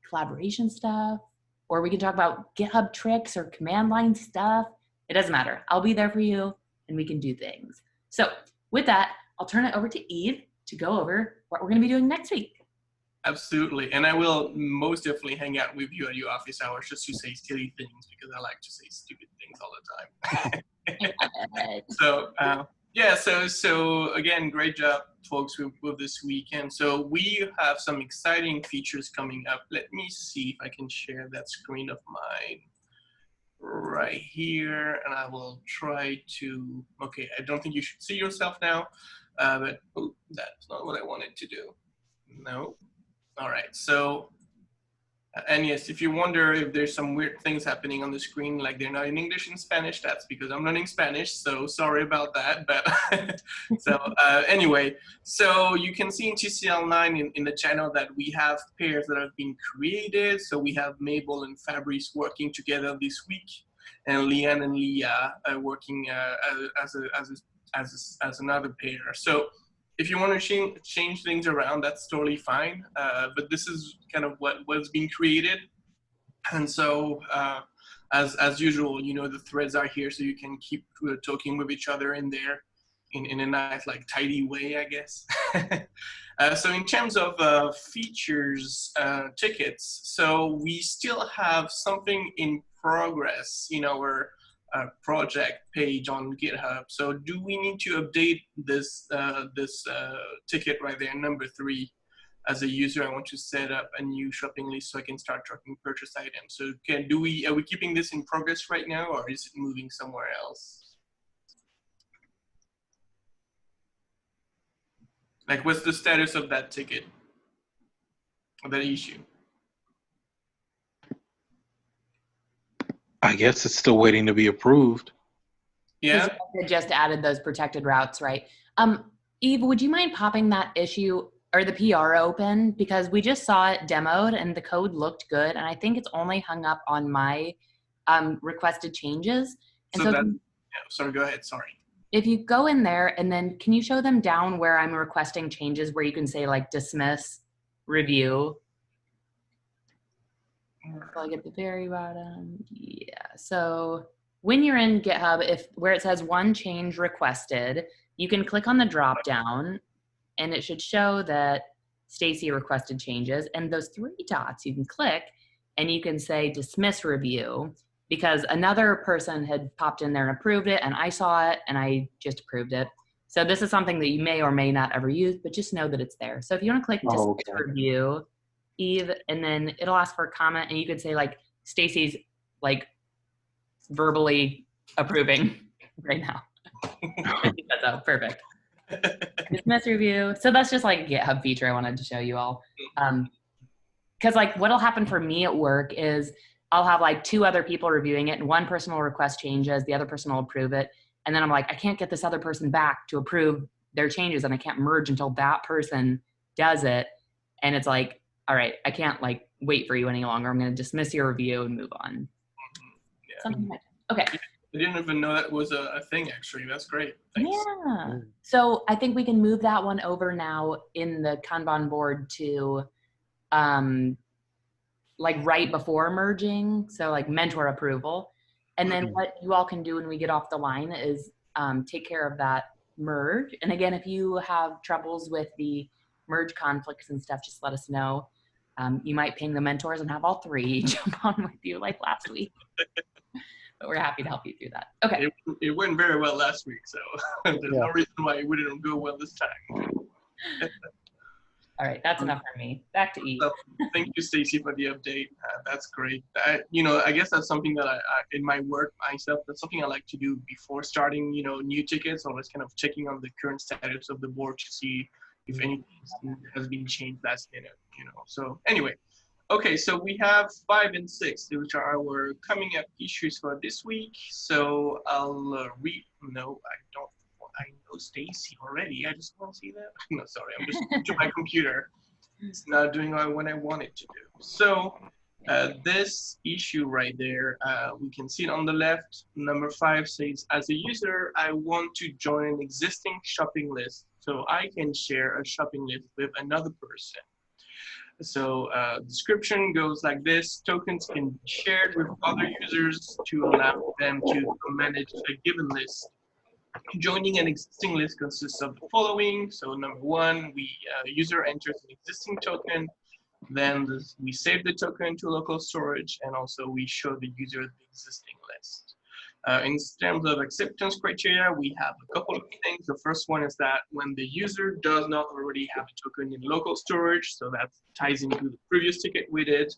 collaboration stuff, or we can talk about GitHub tricks or command line stuff. It doesn't matter. I'll be there for you and we can do things. So with that, I'll turn it over to Eve to go over what we're going to be doing next week. Absolutely. And I will most definitely hang out with you at your office hours just to say silly things because I like to say stupid things all the time. So again, great job, folks, with this weekend. So we have some exciting features coming up. Let me see if I can share that screen of mine right here, and I will try to, okay, I don't think you should see yourself now, but oh, that's not what I wanted to do. No. All right, so, and yes, if you wonder if there's some weird things happening on the screen, like they're not in English and Spanish, that's because I'm learning Spanish, so sorry about that. But so anyway, so you can see in TCL 9 in the channel that we have pairs that have been created. So we have Mabel and Fabrice working together this week, and Leanne and Leah are working as another pair. So if you want to change things around, that's totally fine. But this is kind of what's being created. And so as usual, you know, the threads are here, so you can keep talking with each other in there in a nice, like, tidy way, I guess. So in terms of features, tickets, so we still have something in progress in our project page on GitHub. So do we need to update this ticket right there, number 3? As a user, I want to set up a new shopping list so I can start tracking purchase items. So are we keeping this in progress right now, or is it moving somewhere else? Like, what's the status of that ticket, of that issue? I guess it's still waiting to be approved. Yeah. They just added those protected routes, right? Eve, would you mind popping that issue or the PR open? Because we just saw it demoed and the code looked good. And I think it's only hung up on my requested changes. And So sorry, go ahead, sorry. If you go in there and then can you show them down where I'm requesting changes where you can say like dismiss, review? Like at the very bottom. Yeah. So when you're in GitHub, where it says one change requested, you can click on the drop down and it should show that Stacie requested changes, and those 3 dots you can click and you can say dismiss review, because another person had popped in there and approved it and I saw it and I just approved it. So this is something that you may or may not ever use, but just know that it's there. So if you want to click dismiss review, Eve, and then it'll ask for a comment and you could say like Stacie's like verbally approving right now. That's perfect. Dismiss review. So that's just like a GitHub feature I wanted to show you all. Because like what'll happen for me at work is I'll have like 2 other people reviewing it and one person will request changes, the other person will approve it. And then I'm like, I can't get this other person back to approve their changes and I can't merge until that person does it. And it's like, all right, I can't like wait for you any longer. I'm going to dismiss your review and move on. Yeah. Something like that. Okay. I didn't even know that was a thing, actually. That's great. Thanks. Yeah. So I think we can move that one over now in the Kanban board to like right before merging. So like mentor approval. And then what you all can do when we get off the line is take care of that merge. And again, if you have troubles with the merge conflicts and stuff, just let us know. You might ping the mentors and have all 3 jump on with you like last week. But we're happy to help you through that. Okay. It went very well last week, so there's no reason why it wouldn't go well this time. All right, that's enough for me. Back to Eve. So, thank you, Stacie, for the update. That's great. I guess that's something that I in my work myself, that's something I like to do before starting, new tickets, always kind of checking on the current status of the board to see if anything has been changed last minute, So anyway, okay, so we have 5 and 6, which are our coming up issues for this week. So I'll read. No, I know Stacie already. I just want to see that. No, sorry, I'm just to my computer. It's not doing what I want it to do. So this issue right there, we can see it on the left. Number 5 says, as a user, I want to join an existing shopping list so I can share a shopping list with another person. So description goes like this: tokens can be shared with other users to allow them to manage a given list. Joining an existing list consists of the following. So number 1, user enters an existing token, then we save the token to local storage, and also we show the user the existing list. In terms of acceptance criteria, we have a couple of things. The first one is that when the user does not already have a token in local storage, so that ties into the previous ticket we did,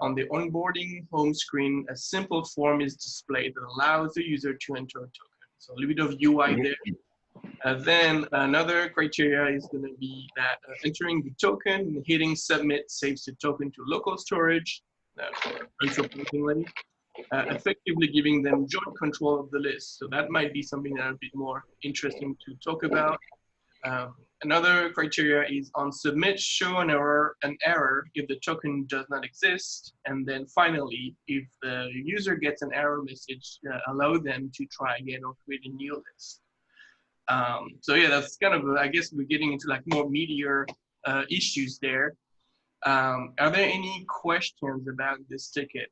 on the onboarding home screen, a simple form is displayed that allows the user to enter a token. So a little bit of UI there. Then another criteria is going to be that entering the token and hitting submit saves the token to local storage, unsurprisingly, effectively giving them joint control of the list. So that might be something that a bit more interesting to talk about. Another criteria is on submit, show an error if the token does not exist. And then finally, if the user gets an error message, allow them to try again or create a new list. So yeah, that's kind of, I guess we're getting into like more meatier issues there. Are there any questions about this ticket?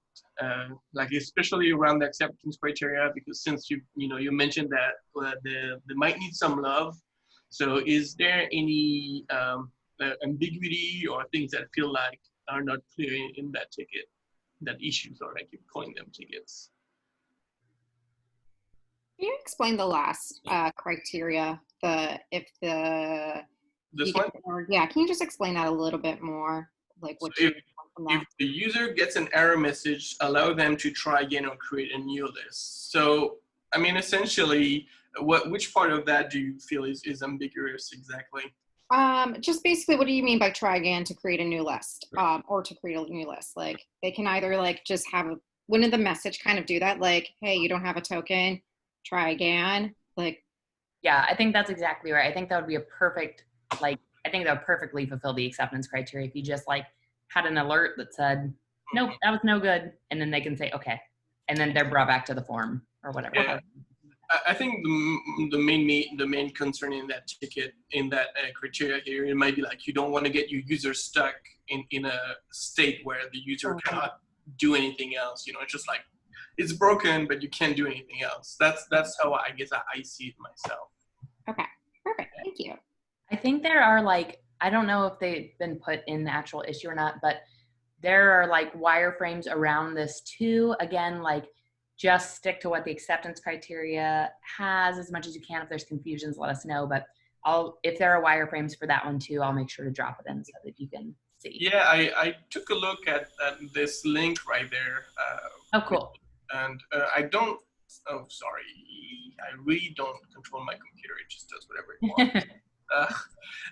Like especially around the acceptance criteria, because since you mentioned that they might need some love. So is there any ambiguity or things that feel like are not clear in that ticket, that issues, or like you're calling them tickets? Can you explain the last criteria? This one? Yeah, can you just explain that a little bit more? Like what So you want from that? if the user gets an error message, allow them to try again or create a new list. So, I mean, essentially, which part of that do you feel is ambiguous exactly? Just basically, what do you mean by try again to create a new list, or to create a new list? Like they can either like just have wouldn't the message kind of do that? Like, hey, you don't have a token, try again. Like, Yeah, I think that's exactly right. I think that would be a perfect, like, I think that would perfectly fulfill the acceptance criteria if you just like had an alert that said, nope, that was no good. And then they can say, okay. And then they're brought back to the form or whatever. Yeah. I think the main concern in that ticket, in that criteria here, it might be like you don't want to get your user stuck in a state where the user cannot do anything else. It's just like it's broken, but you can't do anything else. That's how I guess I see it myself. okay, perfect, thank you. I think there are like, I don't know if they've been put in the actual issue or not, but there are like wireframes around this too. Again, like, just stick to what the acceptance criteria has as much as you can. If there's confusions, let us know. But if there are wireframes for that one too, I'll make sure to drop it in so that you can see. Yeah, I took a look at this link right there. Oh, cool. And I don't, oh, sorry. I really don't control my computer. It just does whatever it wants.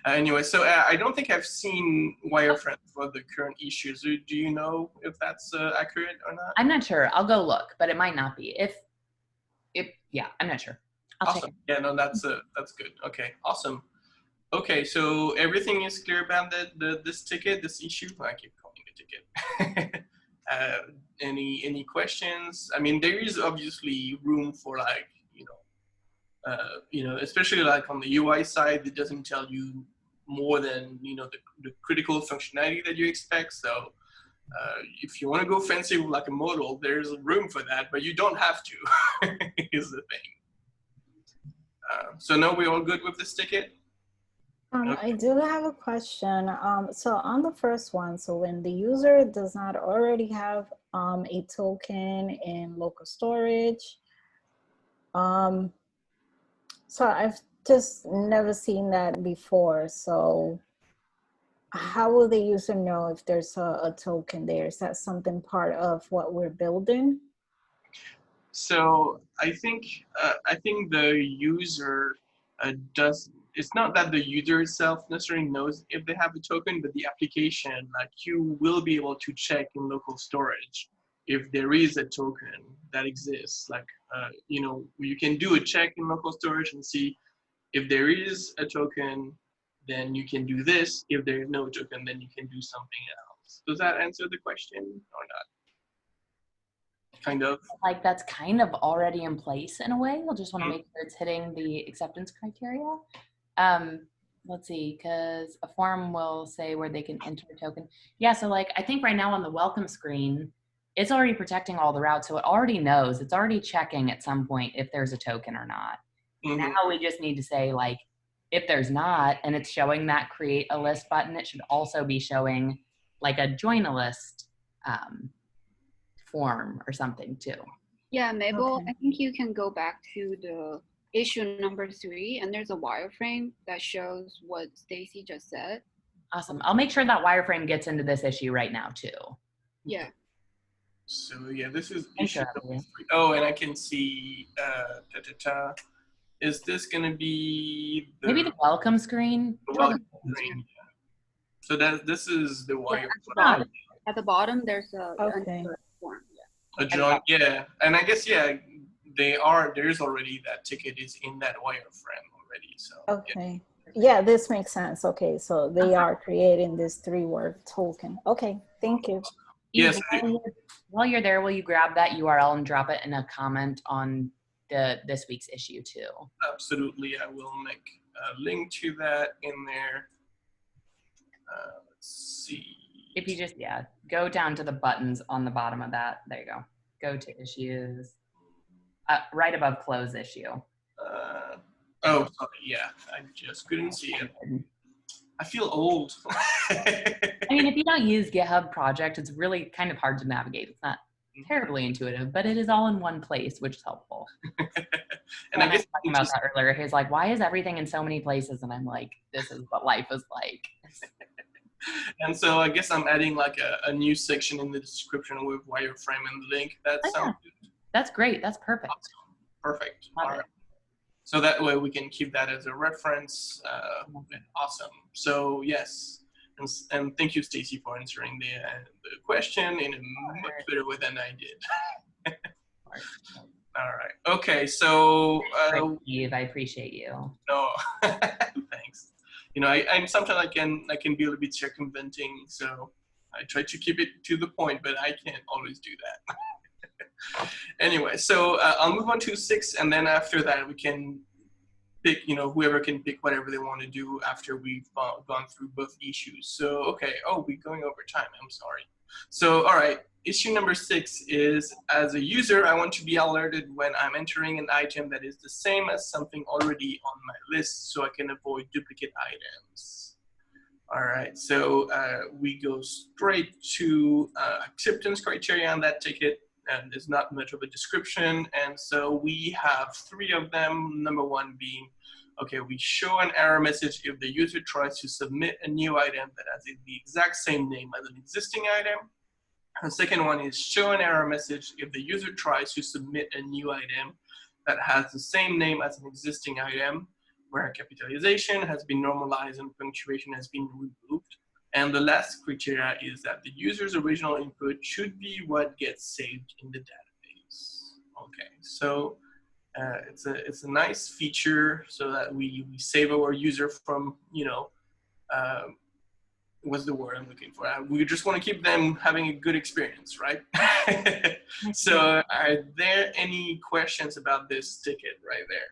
Anyway, so I don't think I've seen wireframes for the current issues. Do you know if that's accurate or not? I'm not sure. I'll go look, but it might not be. Yeah, I'm not sure. I'll awesome. check it. Yeah, no, that's good. Okay, awesome. Okay, so everything is clear about this ticket, this issue. I keep calling it a ticket. Any questions? I mean, there is obviously room for like, especially like on the UI side, it doesn't tell you more than, the critical functionality that you expect. So if you want to go fancy with like a modal, there's room for that, but you don't have to, is the thing. So now we're all good with this ticket? Okay. I do have a question. So on the first one, so when the user does not already have a token in local storage, so I've just never seen that before. So how will the user know if there's a token there? Is that something part of what we're building? So I think the user does. It's not that the user itself necessarily knows if they have a token, but the application, like you will be able to check in local storage if there is a token that exists. Like you can do a check in local storage and see if there is a token, then you can do this. If there is no token, then you can do something else. Does that answer the question or not? Kind of. Like that's kind of already in place in a way. You'll just want to make sure it's hitting the acceptance criteria. Let's see, because a form will say where they can enter a token. Yeah, so like I think right now on the welcome screen, it's already protecting all the routes. So it already knows, it's already checking at some point if there's a token or not. Mm-hmm. Now we just need to say like, if there's not, and it's showing that create a list button, it should also be showing like a join a list form or something too. Yeah, Mabel, Okay. I think you can go back to the issue number 3, and there's a wireframe that shows what Stacie just said. Awesome. I'll make sure that wireframe gets into this issue right now too. Yeah. So yeah, this is issue number 3. Oh, and I can see is this gonna be maybe the welcome screen? The welcome screen. Yeah. So this is the wireframe. Yeah, at the bottom there's a form. Yeah. A join, yeah. And I guess there's already that ticket is in that wireframe already. So okay. Yeah, this makes sense. Okay, so they are creating this 3-word token. Okay, thank you. Yes. While you're there, will you grab that URL and drop it in a comment on this week's issue too? Absolutely, I will make a link to that in there. Let's see. If you just, go down to the buttons on the bottom of that. There you go. Go to issues. Right above close issue. Oh, sorry. Yeah, I just couldn't see it. I feel old. I mean, if you don't use GitHub Project, it's really kind of hard to navigate. It's not terribly intuitive, but it is all in one place, which is helpful. And I was guess talking about that earlier. He's like, why is everything in so many places? And I'm like, this is what life is like. And so I guess I'm adding like a new section in the description with wireframe and link. That sounds good. That's great. That's perfect. Awesome. Perfect. Love All it. right. So that way we can keep that as a reference. Awesome. So yes, and thank you, Stacie, for answering the question in a much better way than I did. All right. Okay. So Steve, I appreciate you. no, thanks. You know, I'm sometimes I can be a little bit circumventing, so I try to keep it to the point, but I can't always do that. Anyway, so I'll move on to 6, and then after that we can pick, whoever can pick whatever they want to do after we've gone through both issues. So, okay, we're going over time, I'm sorry. So, all right, issue number 6 is, as a user, I want to be alerted when I'm entering an item that is the same as something already on my list so I can avoid duplicate items. All right, so we go straight to acceptance criteria on that ticket. And there's not much of a description. And so we have 3 of them. Number 1 being, okay, we show an error message if the user tries to submit a new item that has the exact same name as an existing item. The second one is show an error message if the user tries to submit a new item that has the same name as an existing item, where capitalization has been normalized and punctuation has been removed. And the last criteria is that the user's original input should be what gets saved in the database. Okay, so it's a nice feature so that we save our user from, what's the word I'm looking for? We just want to keep them having a good experience, right? So are there any questions about this ticket right there?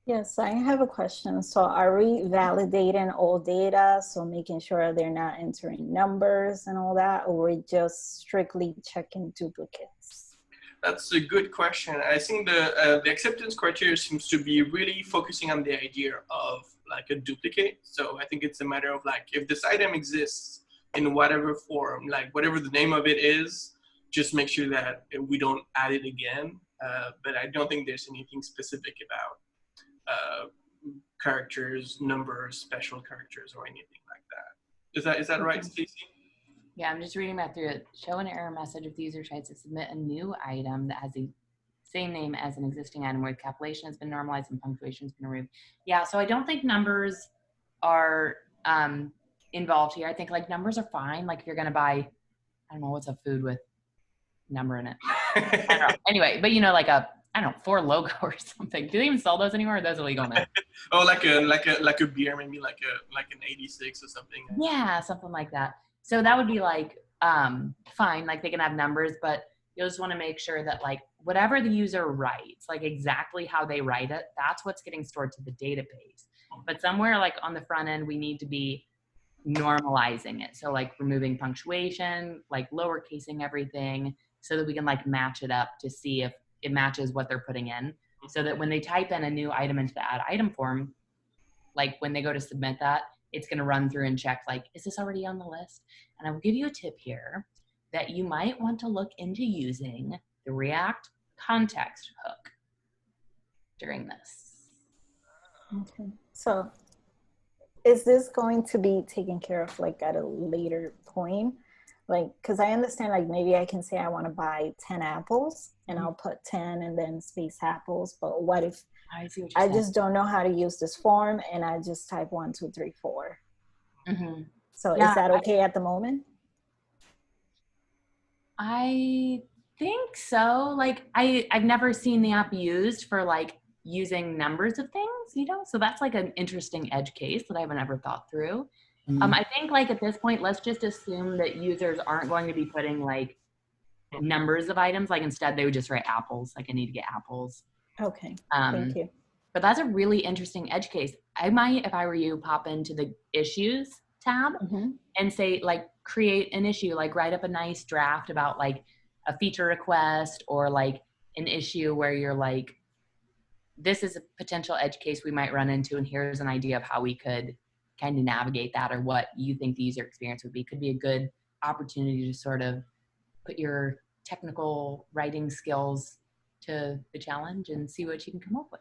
Yes, I have a question. So are we validating all data? So making sure they're not entering numbers and all that, or we're just strictly checking duplicates? That's a good question. I think the acceptance criteria seems to be really focusing on the idea of like a duplicate. So I think it's a matter of like, if this item exists in whatever form, like whatever the name of it is, just make sure that we don't add it again. But I don't think there's anything specific about characters, numbers, special characters, or anything like that. Is that right, Stacie? Yeah, I'm just reading back through it. Show an error message if the user tries to submit a new item that has the same name as an existing item where capitalization has been normalized and punctuation has been removed. Yeah, so I don't think numbers are involved here. I think like numbers are fine. Like if you're gonna buy, I don't know, what's a food with number in it? I don't know. Anyway, but like I don't know, 4 Logo or something. Do they even sell those anymore? Or are those illegal now? Oh, like a beer, maybe like an 86 or something. Yeah, something like that. So that would be like fine, like they can have numbers, but you'll just want to make sure that like whatever the user writes, like exactly how they write it, that's what's getting stored to the database. But somewhere like on the front end, we need to be normalizing it. So like removing punctuation, like lowercasing everything so that we can like match it up to see if it matches what they're putting in, so that when they type in a new item into the add item form, like when they go to submit that, it's going to run through and check like, is this already on the list? And I will give you a tip here that you might want to look into using the React context hook during this. Okay. So is this going to be taken care of like at a later point? Like, because I understand like maybe I can say I want to buy 10 apples and I'll put 10 and then space apples. But what if I just don't know how to use this form and I just type 1, 2, 3, 4? Mm-hmm. So is that okay at the moment? I think so. Like I've never seen the app used for like using numbers of things, so that's like an interesting edge case that I haven't ever thought through. Mm-hmm. I think like at this point, let's just assume that users aren't going to be putting like numbers of items. Like instead they would just write apples. Like I need to get apples. Okay, thank you. But that's a really interesting edge case. I might, if I were you, pop into the issues tab Mm-hmm. and say, like, create an issue, like write up a nice draft about like a feature request or like an issue where you're like, this is a potential edge case we might run into, and here's an idea of how we could kind of navigate that, or what you think the user experience would be. Could be a good opportunity to sort of put your technical writing skills to the challenge and see what you can come up with.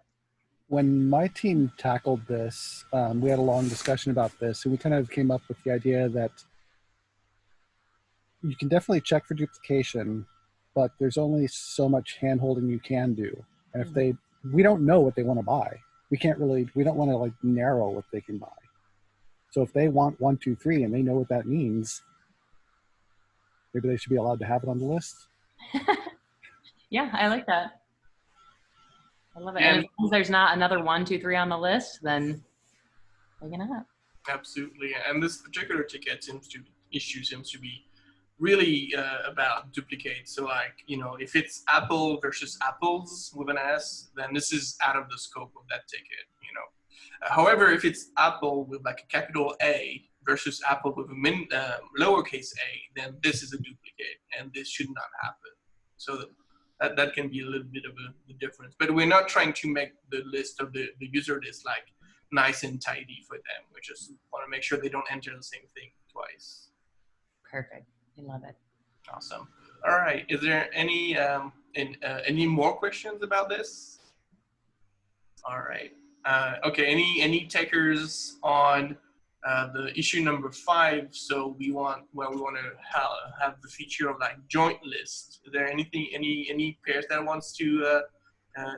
When my team tackled this, we had a long discussion about this, and we kind of came up with the idea that you can definitely check for duplication, but there's only so much hand-holding you can do. And if we don't know what they want to buy. We don't want to like narrow what they can buy. So if they want 1, 2, 3 and they know what that means, maybe they should be allowed to have it on the list. Yeah, I like that. I love it. Yeah. And as long as there's not another 1, 2, 3 on the list, then take it up. Absolutely. And this particular issue seems to be really about duplicate. So like, you know, if it's Apple versus apples with an S, then this is out of the scope of that ticket, you know. However, if it's Apple with like a capital A versus Apple with a lowercase a, then this is a duplicate and this should not happen. So that can be a little bit of the difference. But we're not trying to make the list of the user list like nice and tidy for them. We just want to make sure they don't enter the same thing twice. Perfect. I love it. Awesome. All right. Is there any more questions about this? All right. Okay. Any takers on the issue number 5? So we want to have the feature of like joint list. Is there any pairs that wants to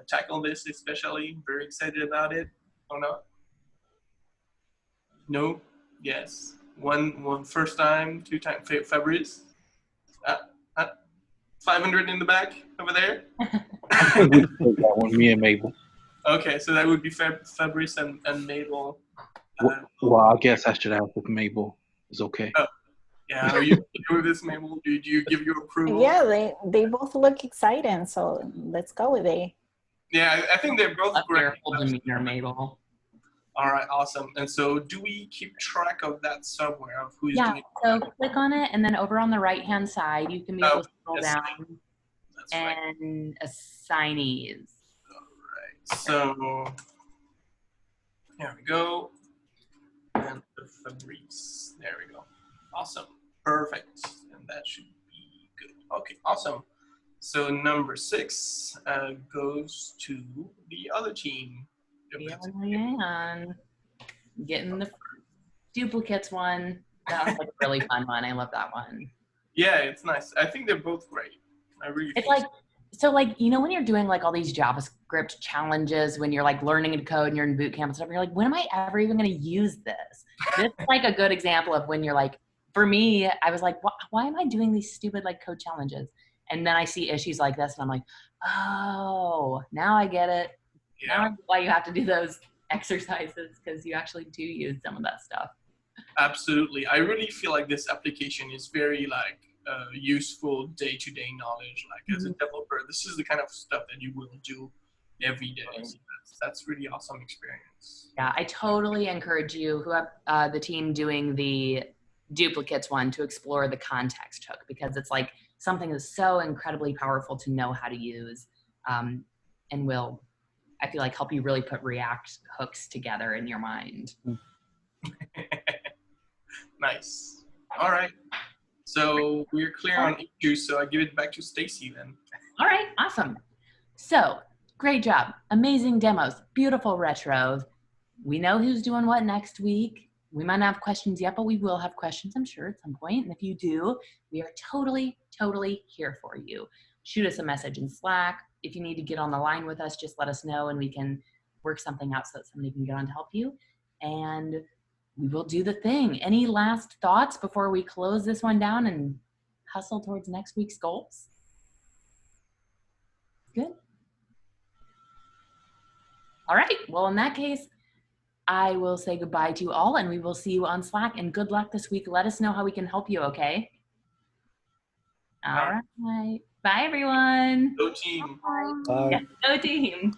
tackle this especially? Very excited about it or not? No. Yes. One first time, 2 times. Fabrice. 500 in the back over there. I think we can take that one, me and Mabel. Okay, so that would be Fabrice and Mabel. Well, I guess I should ask if Mabel is okay. Oh, yeah, are you okay with this, Mabel? Do you give your approval? Yeah, they both look exciting, so let's go with it. Yeah, I think they're both Love your great. whole demeanor, Mabel. All right, awesome. And so do we keep track of that somewhere, of who's Yeah, doing so click on it, and then over on the right-hand side, you can be able to scroll yes. down That's right. and assignees. All right, so here we go. And the Fabrice, there we go. Awesome, perfect. And that should be good. Okay, awesome. So number 6 goes to the other team. Yeah, getting the duplicates one. That was like a really fun one. I love that one. Yeah, it's nice. I think they're both great. I really It's think like, so like, you know, when you're doing like all these JavaScript challenges, when you're like learning to code and you're in boot camp and stuff, you're like, when am I ever even going to use this? This is like a good example of when you're like, for me, I was like, why am I doing these stupid like code challenges? And then I see issues like this and I'm like, oh, now I get it. Yeah. Now I know why you have to do those exercises, because you actually do use some of that stuff. Absolutely. I really feel like this application is very like useful day-to-day knowledge. Like as a developer, this is the kind of stuff that you will do every day. So that's really awesome experience. Yeah, I totally encourage you, who have the team doing the duplicates one, to explore the context hook, because it's like something that's so incredibly powerful to know how to use, and will, I feel like, help you really put React hooks together in your mind. Nice. All right. So we're clear on issues, so I give it back to Stacie then. All right, awesome. So, great job. Amazing demos, beautiful retros. We know who's doing what next week. We might not have questions yet, but we will have questions, I'm sure, at some point. And if you do, we are totally, totally here for you. Shoot us a message in Slack. If you need to get on the line with us, just let us know and we can work something out so that somebody can get on to help you. And we will do the thing. Any last thoughts before we close this one down and hustle towards next week's goals? Good. All right. Well, in that case, I will say goodbye to you all, and we will see you on Slack. And good luck this week. Let us know how we can help you, okay? All right. Bye, everyone. Go team. Bye. Bye. Yes, go team.